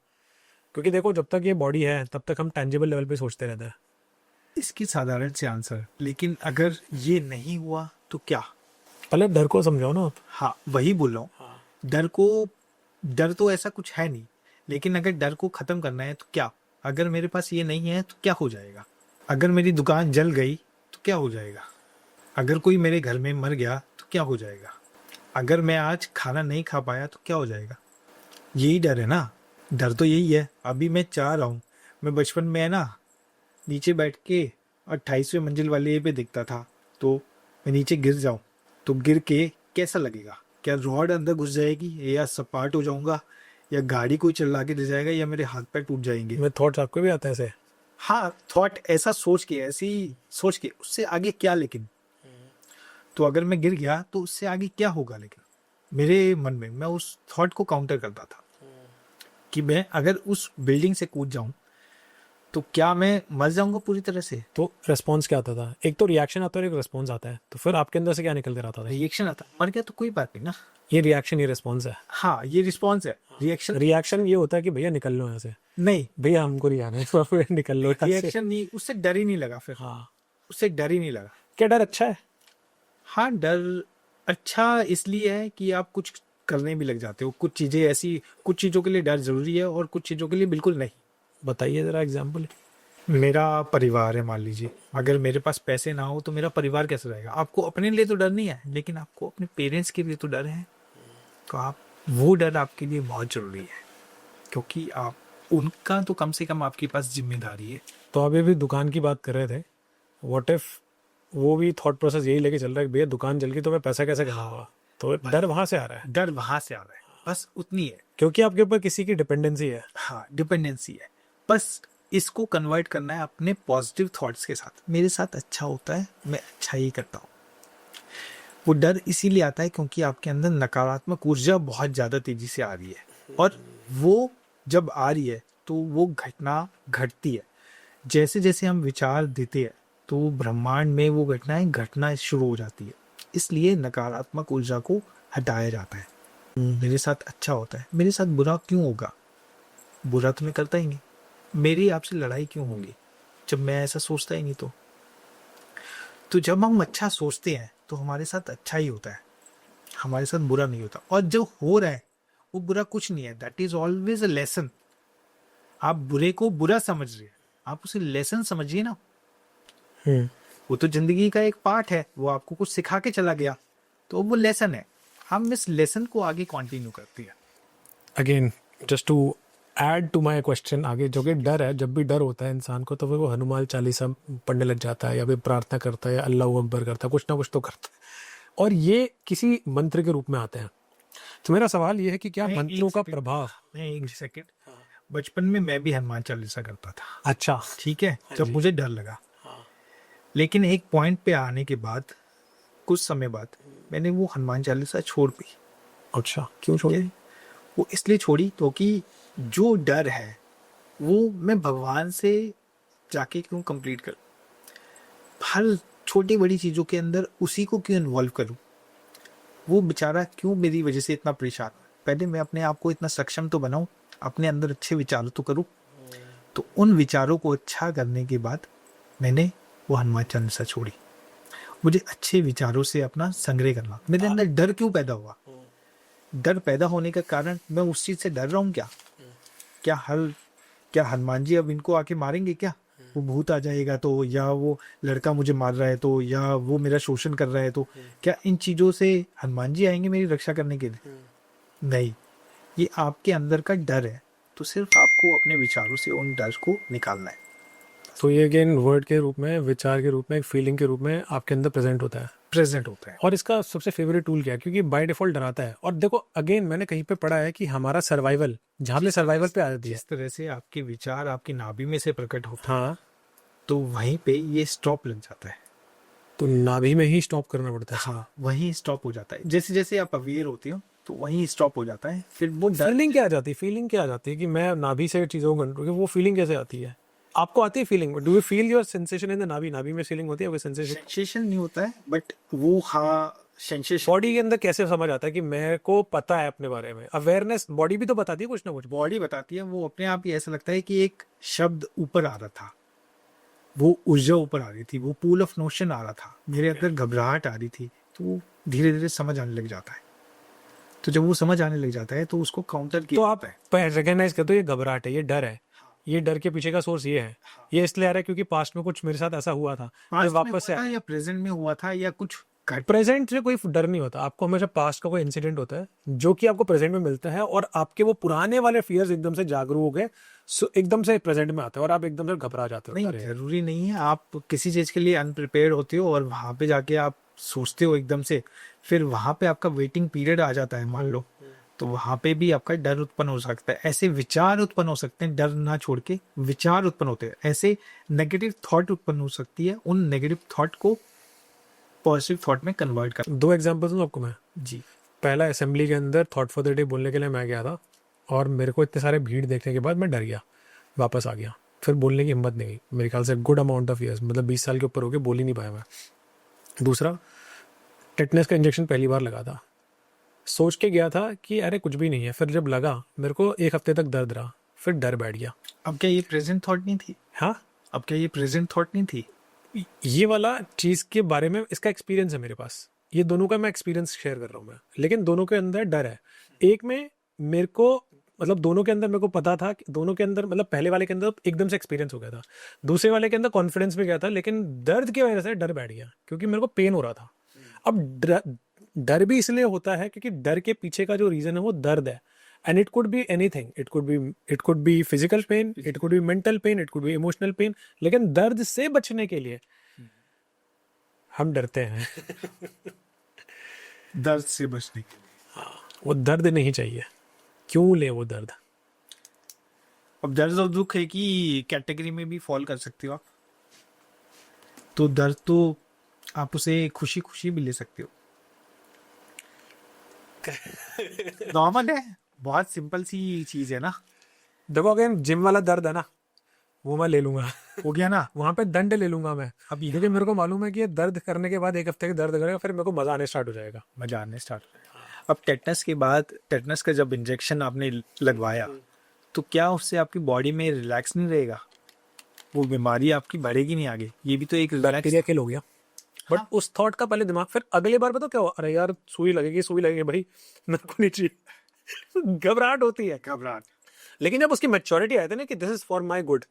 क्योंकि देखो जब तक ये बॉडी है तब तक हम टेंजिबल लेवल पे सोचते रहते हैं। इसकी साधारण से आंसर, लेकिन अगर ये नहीं हुआ तो क्या? पहले डर को समझाओ ना आप। हाँ, वही बोल रहा हूँ। डर तो ऐसा कुछ है नहीं, लेकिन अगर डर को खत्म करना है तो क्या? अगर मेरे पास ये नहीं है तो क्या हो जाएगा? अगर मेरी दुकान जल गई तो क्या हो जाएगा? अगर कोई मेरे घर में मर गया तो क्या हो जाएगा? अगर मैं आज खाना नहीं खा पाया तो क्या हो जाएगा? यही डर है ना। डर तो यही है। अभी मैं चाह रहा हूँ, मैं बचपन में है ना नीचे बैठ के 28वें मंजिल वाले पे दिखता था, तो मैं नीचे गिर जाऊं तो गिर के कैसा लगेगा? क्या रॉड अंदर घुस जाएगी, या सपाट हो जाऊंगा, या गाड़ी कोई चला के ले जाएगा, या मेरे हाथ पैर टूट जाएंगे? मैं थॉट्स आपको भी आता है ऐसे? हाँ, थॉट ऐसा सोच के, ऐसी सोच के उससे आगे क्या? लेकिन तो अगर मैं गिर गया तो उससे आगे क्या होगा? लेकिन मेरे मन में मैं उस थॉट को काउंटर करता था कि मैं अगर उस बिल्डिंग से कूद जाऊं तो क्या मैं मर जाऊंगा पूरी तरह से? तो रेस्पॉन्स क्या आता था? एक तो रिएक्शन आता है और एक रेस्पॉन्स आता है, तो फिर आपके अंदर से क्या निकल कर आता था? रिएक्शन आता, मर गया तो कोई बात नहीं ना। ये रिएक्शन, ये रेस्पॉन्स है। हाँ, ये रिस्पॉन्स है। रिएक्शन ये होता है कि भैया निकल लो यहाँ से, नहीं, भैया हमको नहीं आना है, तो फिर निकल लो यहाँ से। रिएक्शन नहीं, उससे डर ही नहीं लगा फिर। हाँ, उससे डर ही नहीं लगा। क्या डर अच्छा है? हाँ, डर अच्छा इसलिए है कि आप कुछ करने भी लग जाते हो। कुछ चीजें ऐसी, कुछ चीजों के लिए डर जरूरी है और कुछ चीजों के लिए बिल्कुल नहीं। बताइए जरा एग्जाम्पल। मेरा परिवार है, मान लीजिए, अगर मेरे पास पैसे ना हो तो मेरा परिवार कैसे रहेगा? आपको अपने लिए तो डर नहीं है, लेकिन आपको अपने पेरेंट्स के लिए तो डर है। तो आप, वो डर आपके लिए बहुत जरूरी है, क्योंकि आप उनका तो कम से कम आपके पास जिम्मेदारी है। तो अभी भी दुकान की बात कर रहे थे, व्हाट इफ वो भी थॉट प्रोसेस यही लेके चल रहा है कि भैया दुकान जल गई तो मैं पैसा कैसे कमाऊंगा? तो डर वहां से आ रहा है। डर वहां से आ रहा है, बस उतनी है। क्योंकि आपके ऊपर किसी की डिपेंडेंसी है। हाँ, डिपेंडेंसी है। बस इसको कन्वर्ट करना है अपने पॉजिटिव थॉट्स के साथ। मेरे साथ अच्छा होता है, मैं अच्छा ही करता हूँ। वो डर इसीलिए आता है क्योंकि आपके अंदर नकारात्मक ऊर्जा बहुत ज़्यादा तेजी से आ रही है, और वो जब आ रही है तो वो घटना घटती है। जैसे जैसे हम विचार देते हैं तो ब्रह्मांड में वो घटनाएं घटना शुरू हो जाती है। इसलिए नकारात्मक ऊर्जा को हटाया जाता है। मेरे साथ अच्छा होता है, मेरे साथ बुरा क्यों होगा? बुरा तो मैं करता ही नहीं। मेरी आपसे लड़ाई क्यों होगी जब मैं ऐसा सोचता ही नहीं? तो जब हम अच्छा सोचते हैं तो हमारे साथ अच्छा ही होता है, हमारे साथ बुरा नहीं होता। और जो हो रहा है वो बुरा कुछ नहीं है, that is always a lesson. आप बुरे को बुरा समझ रहे हैं, आप उसे लेसन समझिए ना। वो तो जिंदगी का एक पार्ट है, वो आपको कुछ सिखा के चला गया, तो वो लेसन है। हम इस लेसन को आगे कंटिन्यू करते हैं। Again just to add to my question आगे, जो कि डर है, जब भी डर होता है इंसान को तो फिर वो हनुमान चालीसा पढ़ने लग जाता है, या फिर प्रार्थना करता है, या अल्लाह अकबर करता है, कुछ ना कुछ तो करता है, और ये किसी मंत्र के रूप में आते हैं। तो मेरा सवाल ये है कि क्या मंत्रों का प्रभाव। मैं एक सेकंड, बचपन में मैं भी हनुमान चालीसा करता था। अच्छा, ठीक है, जब मुझे डर लगा। लेकिन एक पॉइंट पे आने के बाद, कुछ समय बाद, मैंने वो हनुमान चालीसा छोड़ दी। अच्छा, क्यों छोड़ी? वो इसलिए छोड़ी क्योंकि जो डर है वो मैं भगवान से जाके क्यों कंप्लीट करूं? हर छोटी बड़ी चीजों के अंदर उसी को क्यों इन्वॉल्व करूं? वो बेचारा क्यों मेरी वजह से इतना परेशान? पहले मैं अपने आप को इतना सक्षम तो बनाऊं, अपने अंदर अच्छे विचार तो करूं। तो उन विचारों को अच्छा करने के बाद मैंने वो हनुमान चालीसा छोड़ी, मुझे अच्छे विचारों से अपना संग्रह करना। मेरे अंदर डर क्यों पैदा हुआ? डर पैदा होने का कारण, मैं उस चीज से डर रहा हूँ क्या? क्या हनुमान जी अब इनको आके मारेंगे क्या? वो भूत आ जाएगा तो, या वो लड़का मुझे मार रहा है तो, या वो मेरा शोषण कर रहा है तो, क्या इन चीजों से हनुमान जी आएंगे मेरी रक्षा करने के लिए? नहीं, ये आपके अंदर का डर है। तो सिर्फ आपको अपने विचारों से उन डर को निकालना है। तो ये अगेन वर्ड के रूप में, विचार के रूप में, एक फीलिंग के रूप में आपके अंदर प्रेजेंट होता है। और इसका सबसे फेवरेट टूल क्या है? क्योंकि बाय डिफॉल्ट डराता है। और देखो अगेन मैंने कहीं पे पढ़ा है कि हमारा सर्वाइवल, जहाँ पे सर्वाइवल पे आ जाती है, जिस तरह से आपके विचार आपकी नाभि में से प्रकट होते हैं, हाँ, तो वहीं पे ये स्टॉप लग जाता है। तो नाभि में ही स्टॉप करना पड़ता है। हाँ, वहीं स्टॉप हो जाता है। जैसे जैसे आप अवेयर होते हो तो वहीं स्टॉप हो जाता है। फिर वो डर, फीलिंग क्या आ जाती है कि मैं नाभि से चीजों को कंट्रोल, वो फीलिंग कैसे आती है? आपको आती है feeling? Do you feel your sensation in the नाभि में फीलिंग होती है कोई सेंसेशन? सेंसेशन नहीं होता है, बट वो, हाँ, सेंसेशन। बॉडी के अंदर कैसे समझ आता है कि मेरे को पता है अपने बारे में? अवेयरनेस बॉडी भी तो बताती है कुछ ना कुछ। बॉडी बताती है, वो अपने आप ही ऐसा लगता है कि एक शब्द ऊपर आ रहा था, वो ऊर्जा ऊपर आ रही थी, वो पूल ऑफ नोशन आ रहा था, मेरे अंदर घबराहट आ रही थी, तो धीरे धीरे समझ आने लग जाता है। तो जब वो समझ आने लग जाता है तो उसको काउंटर किया तो आप जाता है। रिकॉग्नाइज करते हो ये घबराहट है, ये डर है, ये डर के पीछे का सोर्स ये है, ये इसलिए आ रहा है क्योंकि पास्ट में कुछ मेरे साथ ऐसा हुआ था, पास्ट जो में वापस से हुआ था या प्रेजेंट में हुआ था या कुछ घट। प्रेजेंट से कोई डर नहीं होता आपको। हमेशा पास्ट का कोई इंसिडेंट होता है जो कि आपको प्रेजेंट में मिलता है, और आपके वो पुराने वाले फियर्स एकदम से जागरूक हो गए, एकदम से प्रेजेंट में आते हैं और आप एकदम से घबरा जाते हो। नहीं, अरे जरूरी नहीं है। आप किसी चीज के लिए अनप्रिपेयर होते हो और वहां पे जाके आप सोचते हो एकदम से, फिर वहां पे आपका वेटिंग पीरियड आ जाता है मान लो, तो वहां पे भी आपका डर उत्पन्न हो सकता है। ऐसे विचार उत्पन्न हो सकते हैं, डर ना छोड़ के विचार उत्पन्न होते हैं। ऐसे नेगेटिव थॉट उत्पन्न हो सकती है, उन नेगेटिव थॉट को पॉजिटिव थॉट में कन्वर्ट कर। दो एग्जांपल्स दूं आपको मैं। जी। पहला, असेंबली के अंदर थॉट फॉर द डे बोलने के लिए मैं गया था, और मेरे को इतने सारे भीड़ देखने के बाद मैं डर गया, वापस आ गया, फिर बोलने की हिम्मत नहीं हुई। मेरे ख्याल से गुड अमाउंट ऑफ ईयर्स, मतलब 20 साल के ऊपर हो गए, बोल ही नहीं पाया मैं। दूसरा, टेटनस का इंजेक्शन पहली बार लगा था, सोच के गया था कि अरे कुछ भी नहीं है, फिर जब लगा मेरे को 1 हफ्ते तक दर्द रहा, फिर डर बैठ गया। अब क्या ये प्रेजेंट थॉट नहीं थी? हाँ, अब क्या ये प्रेजेंट थॉट नहीं थी? ये वाला चीज के बारे में इसका एक्सपीरियंस है मेरे पास, ये दोनों का मैं एक्सपीरियंस शेयर कर रहा हूँ मैं, लेकिन दोनों के अंदर डर है। एक में मेरे को, मतलब दोनों के अंदर मेरे को पता था कि दोनों के अंदर, मतलब पहले वाले के अंदर एकदम से एक्सपीरियंस हो गया था, दूसरे वाले के अंदर कॉन्फिडेंस भी गया था, लेकिन दर्द की वजह से डर बैठ गया, क्योंकि मेरे को पेन हो रहा था। अब डर भी इसलिए होता है क्योंकि डर के पीछे का जो रीजन है वो दर्द है, and it could be anything, it could be physical pain, it could be mental pen, it could be emotional pain, लेकिन दर्द से बचने के लिए हम डरते हैं। दर्द से बचने के लिए। वो दर्द नहीं चाहिए, क्यों ले वो दर्द? अब दर्द और दुख है कि कैटेगरी में भी फॉल कर सकते हो आप। तो दर्द तो आप उसे खुशी खुशी भी ले सकते हो। नॉर्मल है, बहुत सिंपल सी चीज है ना। देखो अगेन जिम वाला दर्द है ना, वो मैं ले लूंगा, हो गया ना। वहां पे दंड ले लूंगा मैं, अब क्योंकि मेरे को मालूम है कि ये दर्द करने के बाद 1 हफ्ते के दर्द करेगा, फिर मेरे को मजा आने स्टार्ट हो जाएगा। मजा आने स्टार्ट हो जाएगा। अब टेटनस के बाद, टेटनस का जब इंजेक्शन आपने लगवाया, तो क्या उससे आपकी बॉडी में रिलैक्स नहीं रहेगा? वो बीमारी आपकी बढ़ेगी नहीं आगे? ये भी तो एक बैक्टीरिया किल हो गया। बट उस थॉट का पहले दिमाग, फिर अगली बार पता क्या हुआ, अरे यार सुई लगेगी भाई, मेरे को नहीं चाहिए। घबराहट होती है, घबराहट। लेकिन जब उसकी मैच्योरिटी आती है ना कि this is for my good,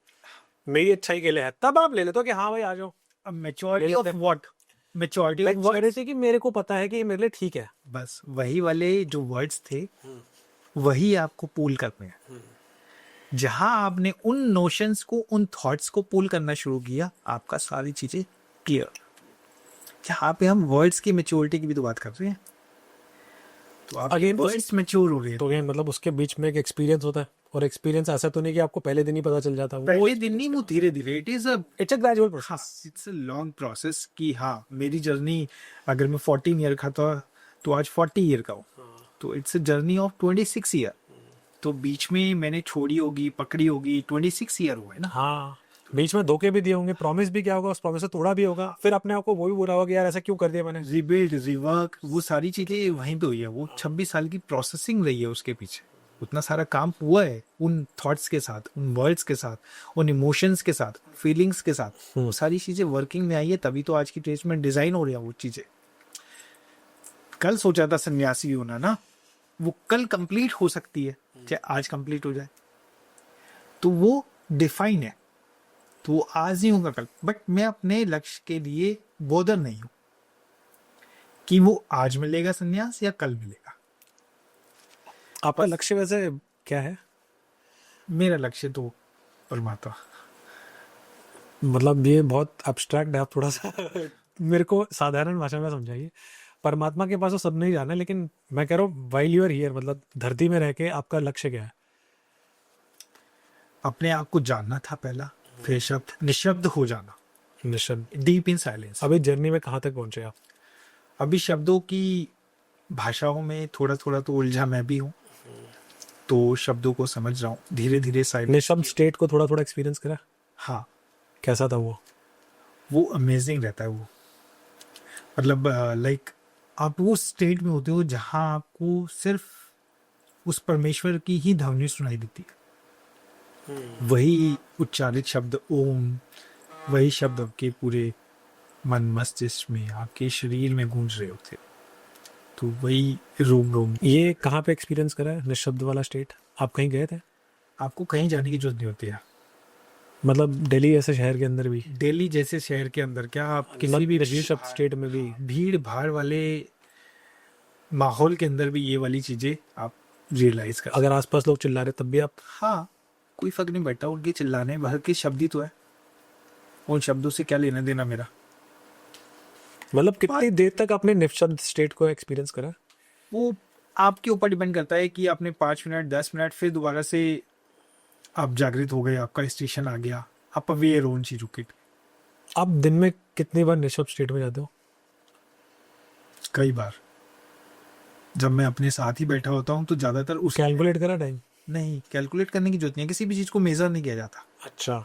मेरी अच्छाई के लिए है, तब आप ले लेते हो कि हाँ भाई आ जाओ। अब maturity of what? Maturity of what? Maturity कि मेरे को पता है कि ये मेरे लिए ठीक है। बस वही वाले जो वर्ड्स थे वही आपको पूल करने हैं। जहां आपने उन नोशंस को, उन थॉट्स को पूल करना शुरू किया, आपका सारी चीजें क्लियर। यहाँ पे हम वर्ड्स की मैच्योरिटी की भी तो बात कर रहे हैं, तो आप Again, वर्ड्स मैच्योर हो रहे हैं। तो again, मतलब उसके बीच में एक एक्सपीरियंस होता है, और एक्सपीरियंस ऐसा तो नहीं कि आपको पहले दिन ही पता चल जाता। वो पहले दिन नहीं, वो धीरे धीरे, it's it's a gradual process. It's a long process. कि हाँ, मेरी जर्नी अगर मैं 14 ईयर का था तो आज 40 ईयर का हूँ, तो it's a journey of 26 year. तो बीच में मैंने छोड़ी होगी, पकड़ी होगी, 26 ईयर हुए ना। हाँ, बीच में धोखे भी दिए होंगे, प्रॉमिस भी क्या होगा, उस प्रॉमिस से तोड़ा भी होगा, फिर अपने आप को वो भी बुरा होगा कि यार ऐसा क्यों कर दिया मैंने। रिबिल्ड, रिवर्क, वो सारी चीजें वहीं पे हुई है। वो 26 साल की प्रोसेसिंग रही है उसके पीछे। उतना सारा काम हुआ है उन थॉट्स के साथ, उन वर्ड्स के साथ, उन इमोशंस के साथ, फीलिंग्स के साथ, वो सारी चीजें वर्किंग में आई है, तभी तो आज की डेट में डिजाइन हो रही है वो चीजें। कल सोचा था सन्यासी होना ना, वो कल कंप्लीट हो सकती है, चाहे आज कंप्लीट हो जाए, तो वो डिफाइन है, तो वो आज नहीं होगा कल। बट मैं अपने लक्ष्य के लिए बोदर नहीं हूं कि वो आज मिलेगा संन्यास या कल मिलेगा। आपका लक्ष्य वैसे क्या है? मेरा लक्ष्य तो परमात्मा। मतलब ये बहुत अब्स्ट्रैक्ट है, आप थोड़ा सा मेरे को साधारण भाषा में समझाइए। परमात्मा के पास तो सब नहीं जाना है, लेकिन मैं कह रहा हूँ वाइल यू आर हियर, मतलब धरती में रह के आपका लक्ष्य क्या है? अपने आप को जानना था पहला, फिर शब्द निशब्द हो जाना, निशब्द। Deep in silence. अभी जर्नी में कहाँ तक पहुंचे आप? अभी शब्दों की भाषाओं में थोड़ा थोड़ा तो उलझा मैं भी हूँ, तो शब्दों को समझ रहा हूँ धीरे धीरे साइलेंस। निशब्द स्टेट को थोड़ा थोड़ा एक्सपीरियंस करा? हाँ, कैसा था वो? अमेजिंग रहता है वो। मतलब लाइक आप वो स्टेट में होते हो जहाँ आपको सिर्फ उस परमेश्वर की ही ध्वनि सुनाई देती है, वही उच्चारित शब्द ओम, वही शब्द आपके पूरे मन मस्तिष्क में, आपके शरीर में गूंज रहे होते, तो वही रोम रोम। ये कहाँ पे एक्सपीरियंस करा है निशब्द वाला स्टेट? आप कहीं गए थे? आपको कहीं जाने की जरूरत नहीं होती है, मतलब दिल्ली जैसे शहर के अंदर भी? दिल्ली जैसे शहर के अंदर क्या, आप किसी भी निशब्द स्टेट में भी? भीड़ भाड़ वाले माहौल के अंदर भी ये वाली चीजें आप रियलाइज कर। अगर आसपास लोग चिल्ला रहे तब भी आप? हाँ, कोई फर्क नहीं पड़ता, उनके चिल्लाने भर के शब्द ही तो है, उन शब्दों से क्या लेना देना मेरा। मतलब कितनी देर तक आपने निशब्द स्टेट को एक्सपीरियंस करा? वो आपके ऊपर डिपेंड करता है कि आपने 5 मिनट 10 मिनट फिर दोबारा से आप जागृत हो गए, आपका स्टेशन आ गया, आप अवेयर हो उन चीजों के। आप दिन में कितनी बार निशब्द स्टेट में जाते हो? कई बार जब मैं अपने साथ ही बैठा होता हूँ तो ज्यादातर उस कैलकुलेट करा टाइम? नहीं, कैलकुलेट करने की जरूरत नहीं है, किसी भी चीज को मेजर नहीं किया जाता। अच्छा।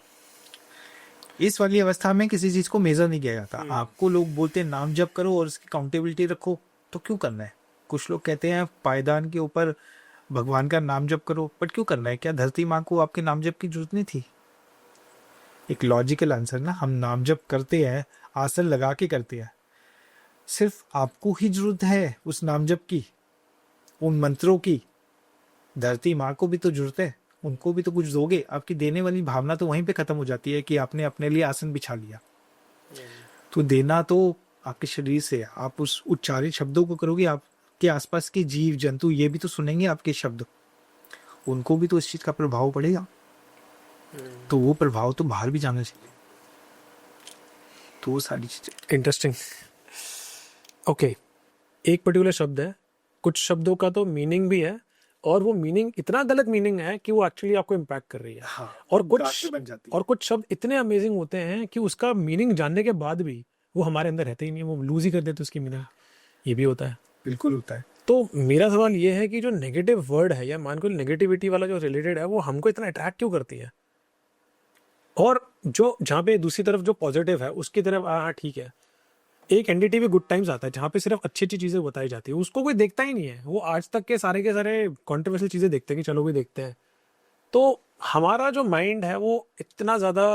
इस वाली अवस्था में किसी चीज को मेजर नहीं किया जाता। आपको लोग बोलते हैं नाम जप करो और उसकी काउंटेबिलिटी रखो, तो क्यों करना है? कुछ लोग कहते हैं पायदान के ऊपर भगवान का नाम जप करो, बट क्यों करना है? क्या धरती माँ को आपके नाम जप की जरूरत नहीं थी? एक लॉजिकल आंसर ना, हम नाम जप करते हैं, आसन लगा के करते हैं, सिर्फ आपको ही जरूरत है उस नाम जप की, उन मंत्रों की। धरती माँ को भी तो जरूरत है, उनको भी तो कुछ दोगे। आपकी देने वाली भावना तो वहीं पे खत्म हो जाती है कि आपने अपने लिए आसन बिछा लिया। तो देना तो आपके शरीर से है, आप उस उच्चारित शब्दों को करोगे, आपके आसपास के जीव जंतु ये भी तो सुनेंगे आपके शब्द, उनको भी तो इस चीज का प्रभाव पड़ेगा, तो वो प्रभाव तो बाहर भी जाना चाहिए। तो वो सारी चीजें। इंटरेस्टिंग। ओके, एक पर्टिकुलर शब्द है, कुछ शब्दों का तो मीनिंग भी है, और वो मीनिंग इतना गलत मीनिंग है कि वो एक्चुअली आपको इम्पैक्ट कर रही है। हाँ, और काफी बन जाती है। कुछ शब्द इतने अमेजिंग होते हैं कि उसका मीनिंग जानने के बाद भी वो हमारे अंदर रहते ही नहीं, वो लूज ही कर देते उसकी मीनिंग। ये भी होता है। बिल्कुल होता है। तो मेरा सवाल ये है कि जो नेगेटिव वर्ड है, या मान को नेगेटिविटी वाला जो रिलेटेड है, वो हमको इतना अट्रैक्ट क्यों करती है? और जो जहाँ पे दूसरी तरफ जो पॉजिटिव है उसकी तरफ हाँ ठीक है, एक एनडीटीवी गुड टाइम्स आता है जहाँ पे सिर्फ अच्छी अच्छी चीजें बताई जाती है, उसको कोई देखता ही नहीं है। वो आज तक के सारे कंट्रोवर्शियल चीजें देखते हैं कि चलो भी देखते हैं। तो हमारा जो माइंड है वो इतना ज्यादा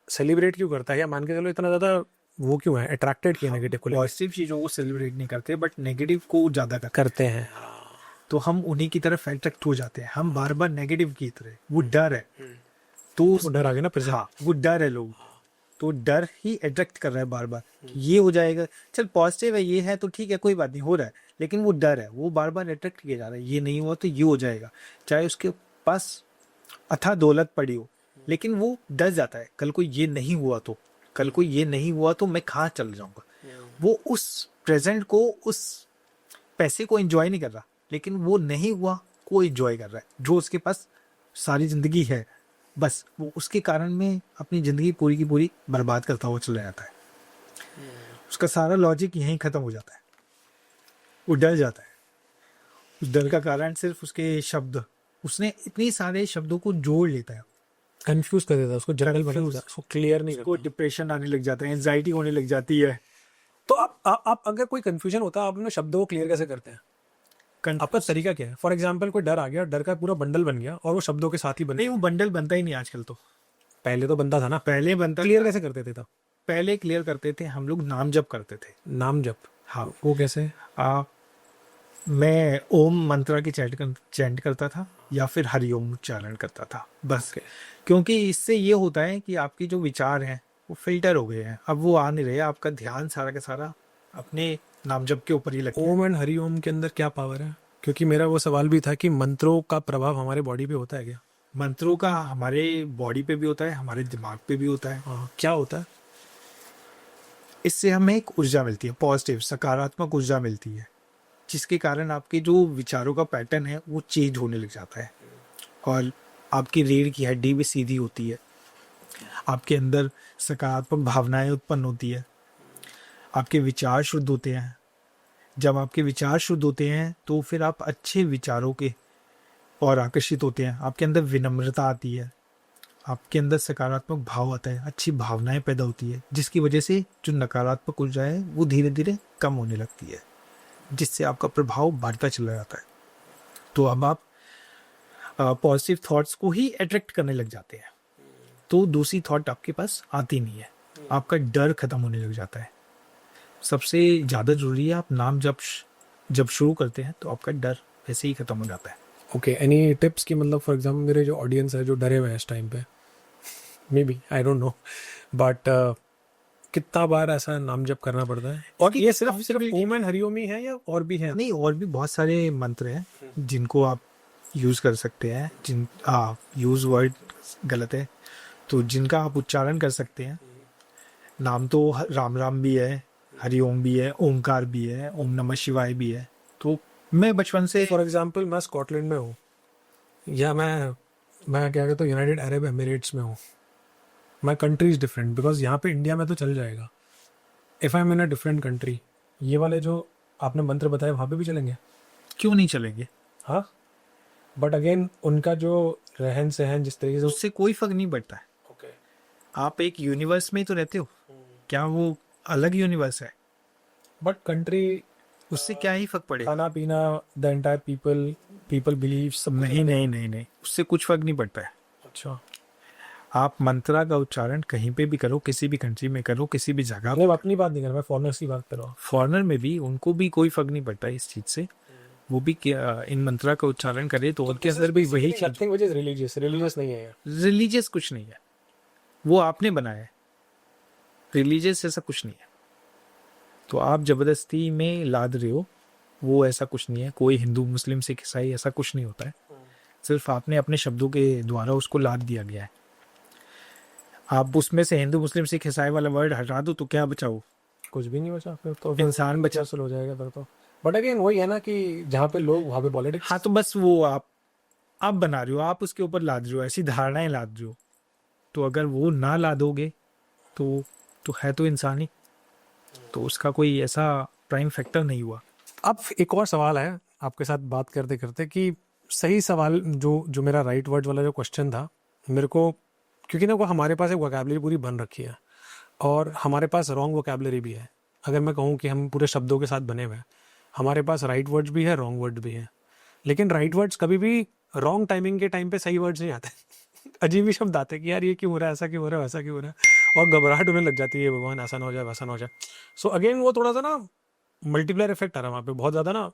सेलिब्रेट क्यों करता है, या मान के चलो इतना ज्यादा वो क्यों है अट्रैक्टेड किया नेगेटिव को? पॉजिटिव चीजों को सेलिब्रेट नहीं करते, बट नेगेटिव को ज्यादा करते हैं। तो हम उन्हीं की तरफ अट्रैक्ट हो जाते हैं, हम बार बार नेगेटिव की तरह। वो डर है, तो वो डर आ गया ना फिर से। हाँ, वो डर है लोग, तो डर ही अट्रैक्ट कर रहा है बार बार। ये हो जाएगा, चल पॉजिटिव है, ये है तो ठीक है, कोई बात नहीं, हो रहा है, लेकिन वो डर है, वो बार बार अट्रैक्ट किया जा रहा है। ये नहीं हुआ तो ये हो जाएगा, चाहे उसके पास अथाह दौलत पड़ी हो, लेकिन वो डर जाता है, कल को ये नहीं हुआ तो, कल को ये नहीं हुआ तो मैं कहाँ चल जाऊंगा। वो उस प्रेजेंट को, उस पैसे को एंजॉय नहीं कर रहा, लेकिन वो नहीं हुआ को एंजॉय कर रहा है, जो उसके पास सारी जिंदगी है, बस वो उसके कारण में अपनी जिंदगी पूरी की पूरी बर्बाद करता हुआ चला जाता है। उसका सारा लॉजिक यहीं खत्म हो जाता है, वो डर जाता है। उस डर का कारण सिर्फ उसके शब्द, उसने इतने सारे शब्दों को जोड़ लेता है, कंफ्यूज कर देता है उसको, जंगल बना देता है, उसको क्लियर नहीं उसको करता। डिप्रेशन आने लग जाता है, एंजाइटी होने लग जाती है। तो आप अगर कोई कंफ्यूजन होता है, आप अपने शब्दों को क्लियर कैसे करते हैं? आपका तरीका क्या है? फॉर एग्जाम्पल कोई डर आ गया, डर का पूरा बंडल बन गया और वो शब्दों के साथ ही बन नहीं, वो बंडल बनता ही नहीं आजकल तो। पहले तो बनता था ना। पहले बनता क्लियर कैसे करते थे तब? पहले क्लियर करते थे हम लोग, नाम जप करते थे। नाम जप? हाँ। वो कैसे? मैं ओम मंत्रा की चैंट करता था या फिर हरिओम उच्चारण करता था बस। क्योंकि इससे ये होता है कि आपके जो विचार हैं वो फिल्टर हो गए हैं, अब वो आ नहीं रहे, आपका ध्यान सारा का सारा अपने नाम जप के ऊपर ही लगता है। ओम एंड हरि ओम के अंदर क्या पावर है? क्योंकि मेरा वो सवाल भी था कि मंत्रों का प्रभाव हमारे बॉडी पे होता है क्या? मंत्रों का हमारे बॉडी पे भी होता है, हमारे दिमाग पे भी होता है। हाँ, क्या होता है? इससे हमें एक ऊर्जा मिलती है, पॉजिटिव सकारात्मक ऊर्जा मिलती है, जिसके कारण आपके जो विचारों का पैटर्न है वो चेंज होने लग जाता है और आपकी रीढ़ की हड्डी भी सीधी होती है, आपके अंदर सकारात्मक भावनाएं उत्पन्न होती है, आपके विचार शुद्ध होते हैं। जब आपके विचार शुद्ध होते हैं तो फिर आप अच्छे विचारों के और आकर्षित होते हैं, आपके अंदर विनम्रता आती है, आपके अंदर सकारात्मक भाव आता है, अच्छी भावनाएं पैदा होती है, जिसकी वजह से जो नकारात्मक ऊर्जा है वो धीरे धीरे कम होने लगती है, जिससे आपका प्रभाव बढ़ता चला जाता है। तो अब आप पॉजिटिव थॉट्स को ही अट्रैक्ट करने लग जाते हैं, तो दूसरी थॉट आपके पास आती नहीं है, आपका डर खत्म होने लग जाता है। सबसे ज़्यादा जरूरी है, आप नाम जब शुरू करते हैं तो आपका डर वैसे ही खत्म हो जाता है। ओके, एनी टिप्स की मतलब फॉर एग्जाम्पल मेरे जो ऑडियंस है जो डरे हुए हैं इस टाइम पे, maybe I don't know, but कितना बार ऐसा नाम जप करना पड़ता है? और ये सिर्फ ओम एंड हरिओम ही है या और भी है? नहीं, और भी बहुत सारे मंत्र हैं जिनको आप यूज़ कर सकते हैं, यूज़ वर्ड गलत है, तो जिनका आप उच्चारण कर सकते हैं। नाम तो राम राम भी है, हरिओम भी है, ओमकार भी है, ओम नमः शिवाय भी है। तो मैं बचपन से फॉर एग्जाम्पल मैं स्कॉटलैंड में हूँ या मैं क्या कहता हूँ यूनाइटेड अरब एमिरेट्स में हूँ, my country is different, because यहाँ पे इंडिया में तो चल जाएगा। If I am in a different country, ये वाले जो आपने मंत्र बताए वहाँ पे भी चलेंगे? क्यों नहीं चलेंगे? हाँ, बट अगेन उनका जो रहन सहन जिस तरीके से उससे कोई फर्क नहीं पड़ता है। ओके, आप एक यूनिवर्स में ही तो रहते हो, क्या वो अलग यूनिवर्स है? बट कंट्री, उससे क्या ही फर्क पड़ेगा? खाना पीना, द एंटायर पीपल बिलीव सब। नहीं नहीं नहीं नहीं, उससे कुछ फर्क नहीं पड़ता है। अच्छा, आप मंत्रा का उच्चारण कहीं पे भी करो, किसी भी कंट्री में करो, किसी भी जगह, मैं अपनी बात नहीं कर रहा, मैं फॉरनर्स की बात कर रहा हूँ। फॉरेनर में भी उनको भी कोई फर्क नहीं पड़ता इस चीज से, वो भी इन मंत्रा का उच्चारण करे तो उनके अंदर भी वही चीज। नथिंग व्हिच इज रिलीजियस नहीं है ये। रिलीजियस कुछ नहीं है, वो आपने बनाया है, रिलीजियस ऐसा कुछ नहीं है। तो आप जबरदस्ती में लाद रहे हो, वो ऐसा कुछ नहीं है। कोई हिंदू मुस्लिम सिख ईसाई ऐसा कुछ नहीं होता है, सिर्फ आपने अपने शब्दों के द्वारा उसको लाद दिया गया है। आप उसमें से हिंदू मुस्लिम सिख ईसाई वाला वर्ड हटा दो तो क्या बचाओ? कुछ भी नहीं बचा, फिर तो इंसान बचा। कैंसल हो जाएगा फिर तो। बट अगेन वही है ना कि जहाँ पे लोग वहाँ पे पॉलिटिक्स। हाँ, तो बस वो आप बना रहे हो, आप उसके ऊपर लाद रहे हो, ऐसी धारणाएं लाद रहे हो। तो अगर वो ना लादोगे तो है तो इंसान ही, तो उसका कोई ऐसा प्राइम फैक्टर नहीं हुआ। अब एक और सवाल है आपके साथ बात करते करते कि सही सवाल जो मेरा राइट वर्ड वाला जो क्वेश्चन था मेरे को, क्योंकि ना वो हमारे पास एक वोकैबुलरी पूरी बन रखी है और हमारे पास रॉन्ग वोकैबुलरी भी है। अगर मैं कहूँ कि हम पूरे शब्दों के साथ बने हुए हैं, हमारे पास राइट वर्ड्स भी है, रॉन्ग वर्ड भी है, लेकिन राइट वर्ड्स कभी भी रॉन्ग टाइमिंग के टाइम पे सही वर्ड्स नहीं आते। अजीब ही शब्द आते कि यार ये क्यों हो रहा है, ऐसा क्यों हो रहा है, वैसा क्यों हो रहा है, और घबराहट होने लग जाती है, भगवान ऐसा ना हो जाए वैसा ना हो जाए। सो अगेन वो थोड़ा सा ना मल्टीप्लायर इफेक्ट आ रहा है वहाँ पे, बहुत ज़्यादा ना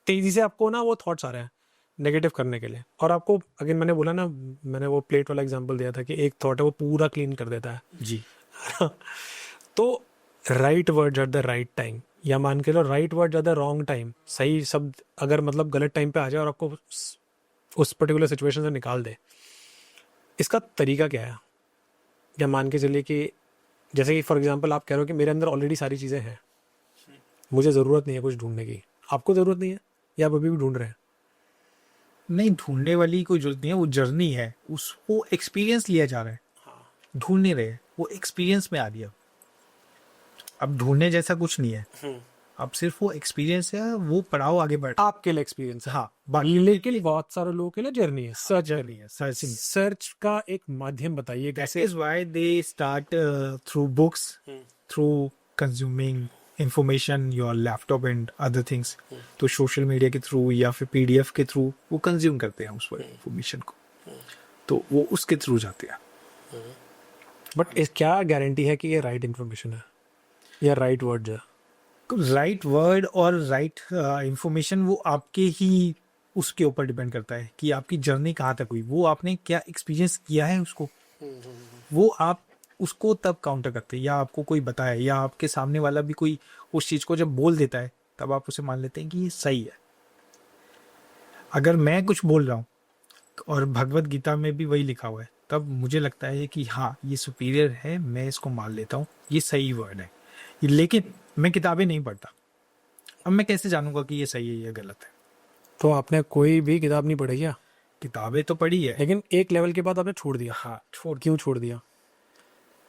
तेज़ी से आपको ना वो थॉट्स आ रहे हैं नेगेटिव करने के लिए। और आपको अगेन मैंने बोला ना, मैंने वो प्लेट वाला एग्जांपल दिया था कि एक थॉट है वो पूरा क्लीन कर देता है जी। तो right words at the right time, या मान के लो right words at the wrong time, सही शब्द अगर मतलब गलत टाइम पे आ जाए और आपको उस पर्टिकुलर सिचुएशन से निकाल दे, इसका तरीका क्या है? या मान के चलिए कि जैसे कि फॉर एग्जांपल आप कह रहे हो कि मेरे अंदर ऑलरेडी सारी चीज़ें हैं, मुझे ज़रूरत नहीं है कुछ ढूंढने की, आपको ज़रूरत नहीं है या आप अभी भी ढूंढ रहे हैं? नहीं, ढूंढने वाली कोई जरूरत नहीं है, वो जर्नी है, उसको एक्सपीरियंस लिया जा रहा है। ढूंढ नहीं रहे, वो एक्सपीरियंस में आ रही है। अब ढूंढने जैसा कुछ नहीं है, अब सिर्फ वो एक्सपीरियंस है, वो पड़ाव आगे बढ़। आपके लिए एक्सपीरियंस है, हाँ, लेकिन बहुत सारे लोगों के लिए जर्नी है, सर्च जर्नी है, सर्चिंग। सर्च का एक माध्यम बताइए That कैसे। is why they start through books, through consuming information, your laptop and other things, तो सोशल मीडिया के थ्रू या फिर पीडीएफ के थ्रू वो कंज्यूम करते हैं उस इंफॉर्मेशन को, तो वो उसके थ्रू जाते हैं। बट इस क्या गारंटी है कि ये राइट इन्फॉर्मेशन है या राइट वर्ड है? राइट वर्ड और राइट इंफॉर्मेशन वो आपके ही उसके ऊपर डिपेंड करता है कि आपकी जर्नी कहाँ तक हुई, वो आपने क्या एक्सपीरियंस किया है उसको, वो आप उसको तब काउंटर करते हैं, या आपको कोई बताया या आपके सामने वाला भी कोई उस चीज़ को जब बोल देता है तब आप उसे मान लेते हैं कि ये सही है। अगर मैं कुछ बोल रहा हूँ और भगवत गीता में भी वही लिखा हुआ है, तब मुझे लगता है कि हाँ ये सुपीरियर है, मैं इसको मान लेता हूँ, ये सही वर्ड है। लेकिन मैं किताबें नहीं पढ़ता, अब मैं कैसे जानूंगा कि ये सही है या गलत है? तो आपने कोई भी किताब नहीं पढ़ी क्या? किताबें तो पढ़ी है, लेकिन एक लेवल के बाद आपने छोड़ दिया। हाँ क्यों छोड़ दिया?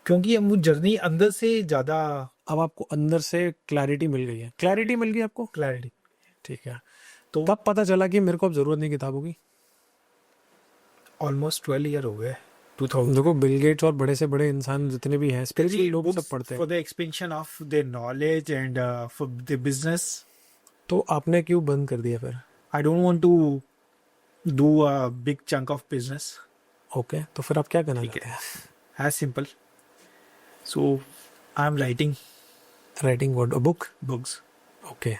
क्योंकि अब वो जर्नी अंदर से ज़्यादा अब आपको अंदर से क्लैरिटी मिल गई है। क्लैरिटी मिल गई आपको? क्लैरिटी, ठीक है। तो तब पता चला कि मेरे को अब जरूरत नहीं किताबों की। ऑलमोस्ट 12 ईयर हो गए, 2000। देखो बिल गेट्स और बड़े से बड़े इंसान जितने भी हैं, स्पिरिचुअल लोग सब पढ़ते हैं। For the expansion of their knowledge and for the business. तो आपने क्यों बंद कर दिया फिर? I don't want to do a big chunk of business. Okay, तो फिर आप क्या करना ठीक चाहते है, हैं? As simple. So I am writing writing what? A book? Books. Okay,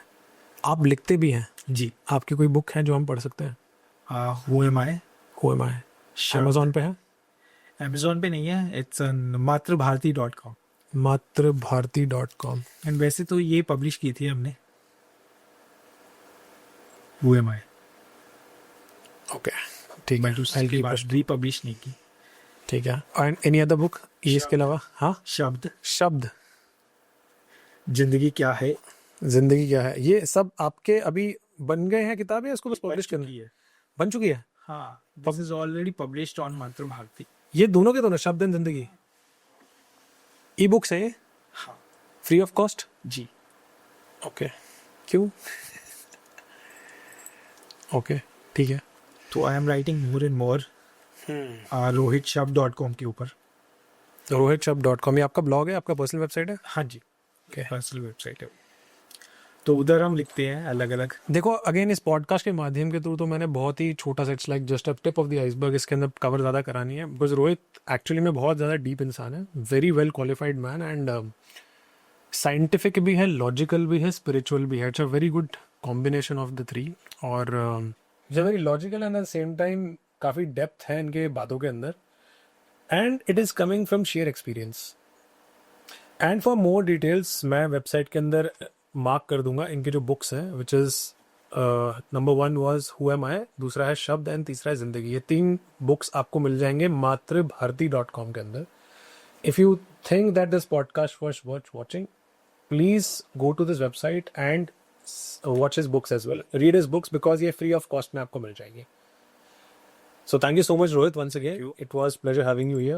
आप लिखते भी हैं? जी। आपकी कोई बुक है जो हम पढ़ सकते हैं? Who am I? Who am I Amazon पे है? अमेजोन पे नहीं है, इट्स मातृभारती.com। मातृभारती.com। एंड वैसे तो ये पब्लिश की थी हमने, हु एम आई, ओके, ठीक है। बट उसके बाद रीपब्लिश नहीं की। ठीक है। एंड एनी अदर बुक इसके अलावा? हाँ, शब्द, शब्द, जिंदगी क्या है, जिंदगी क्या है, ये सब आपके अभी बन गए हैं किताबें या इसको बस पब्लिश करनी है? बन चुकी है? हाँ, this is already published on Matrubharti. ये दोनों के दोनों, शब्द एंड जिंदगी, ई बुक्स है ये? हाँ फ्री ऑफ कॉस्ट? जी। ओके, क्यों? ओके, ठीक है। तो I am writing more and more rohitshab.com के ऊपर। rohitshab.com, ये आपका ब्लॉग है, आपका पर्सनल वेबसाइट है? हाँ जी, Okay. पर्सनल वेबसाइट है, तो उधर हम लिखते हैं अलग अलग। देखो अगेन इस पॉडकास्ट के माध्यम के थ्रू तो मैंने बहुत ही छोटा सा, it's like just a tip of the iceberg, इसके अंदर कवर ज़्यादा करानी है, बिकॉज रोहित एक्चुअली में बहुत ज़्यादा डीप इंसान है, very well qualified man, and scientific भी है, लॉजिकल भी है, स्पिरिचुअल भी है। It's a very good combination of the three, और very logical and at the same time काफ़ी डेप्थ है इनके बातों के अंदर, and it is coming from share experience. And for more details मैं वेबसाइट के अंदर मार्क कर दूंगा इनके जो बुक्स हैं, which is number 1 was who am आई, दूसरा है शब्द, एंड तीसरा है जिंदगी। ये 3 बुक्स आपको मिल जाएंगे मातृभारती.com के अंदर। If you think that this podcast was worth watching, please go to this website and watch his books as well, read his books, because ये फ्री ऑफ कॉस्ट में आपको मिल जाएगी। So thank you so much, Rohit, once again. It was pleasure having you here.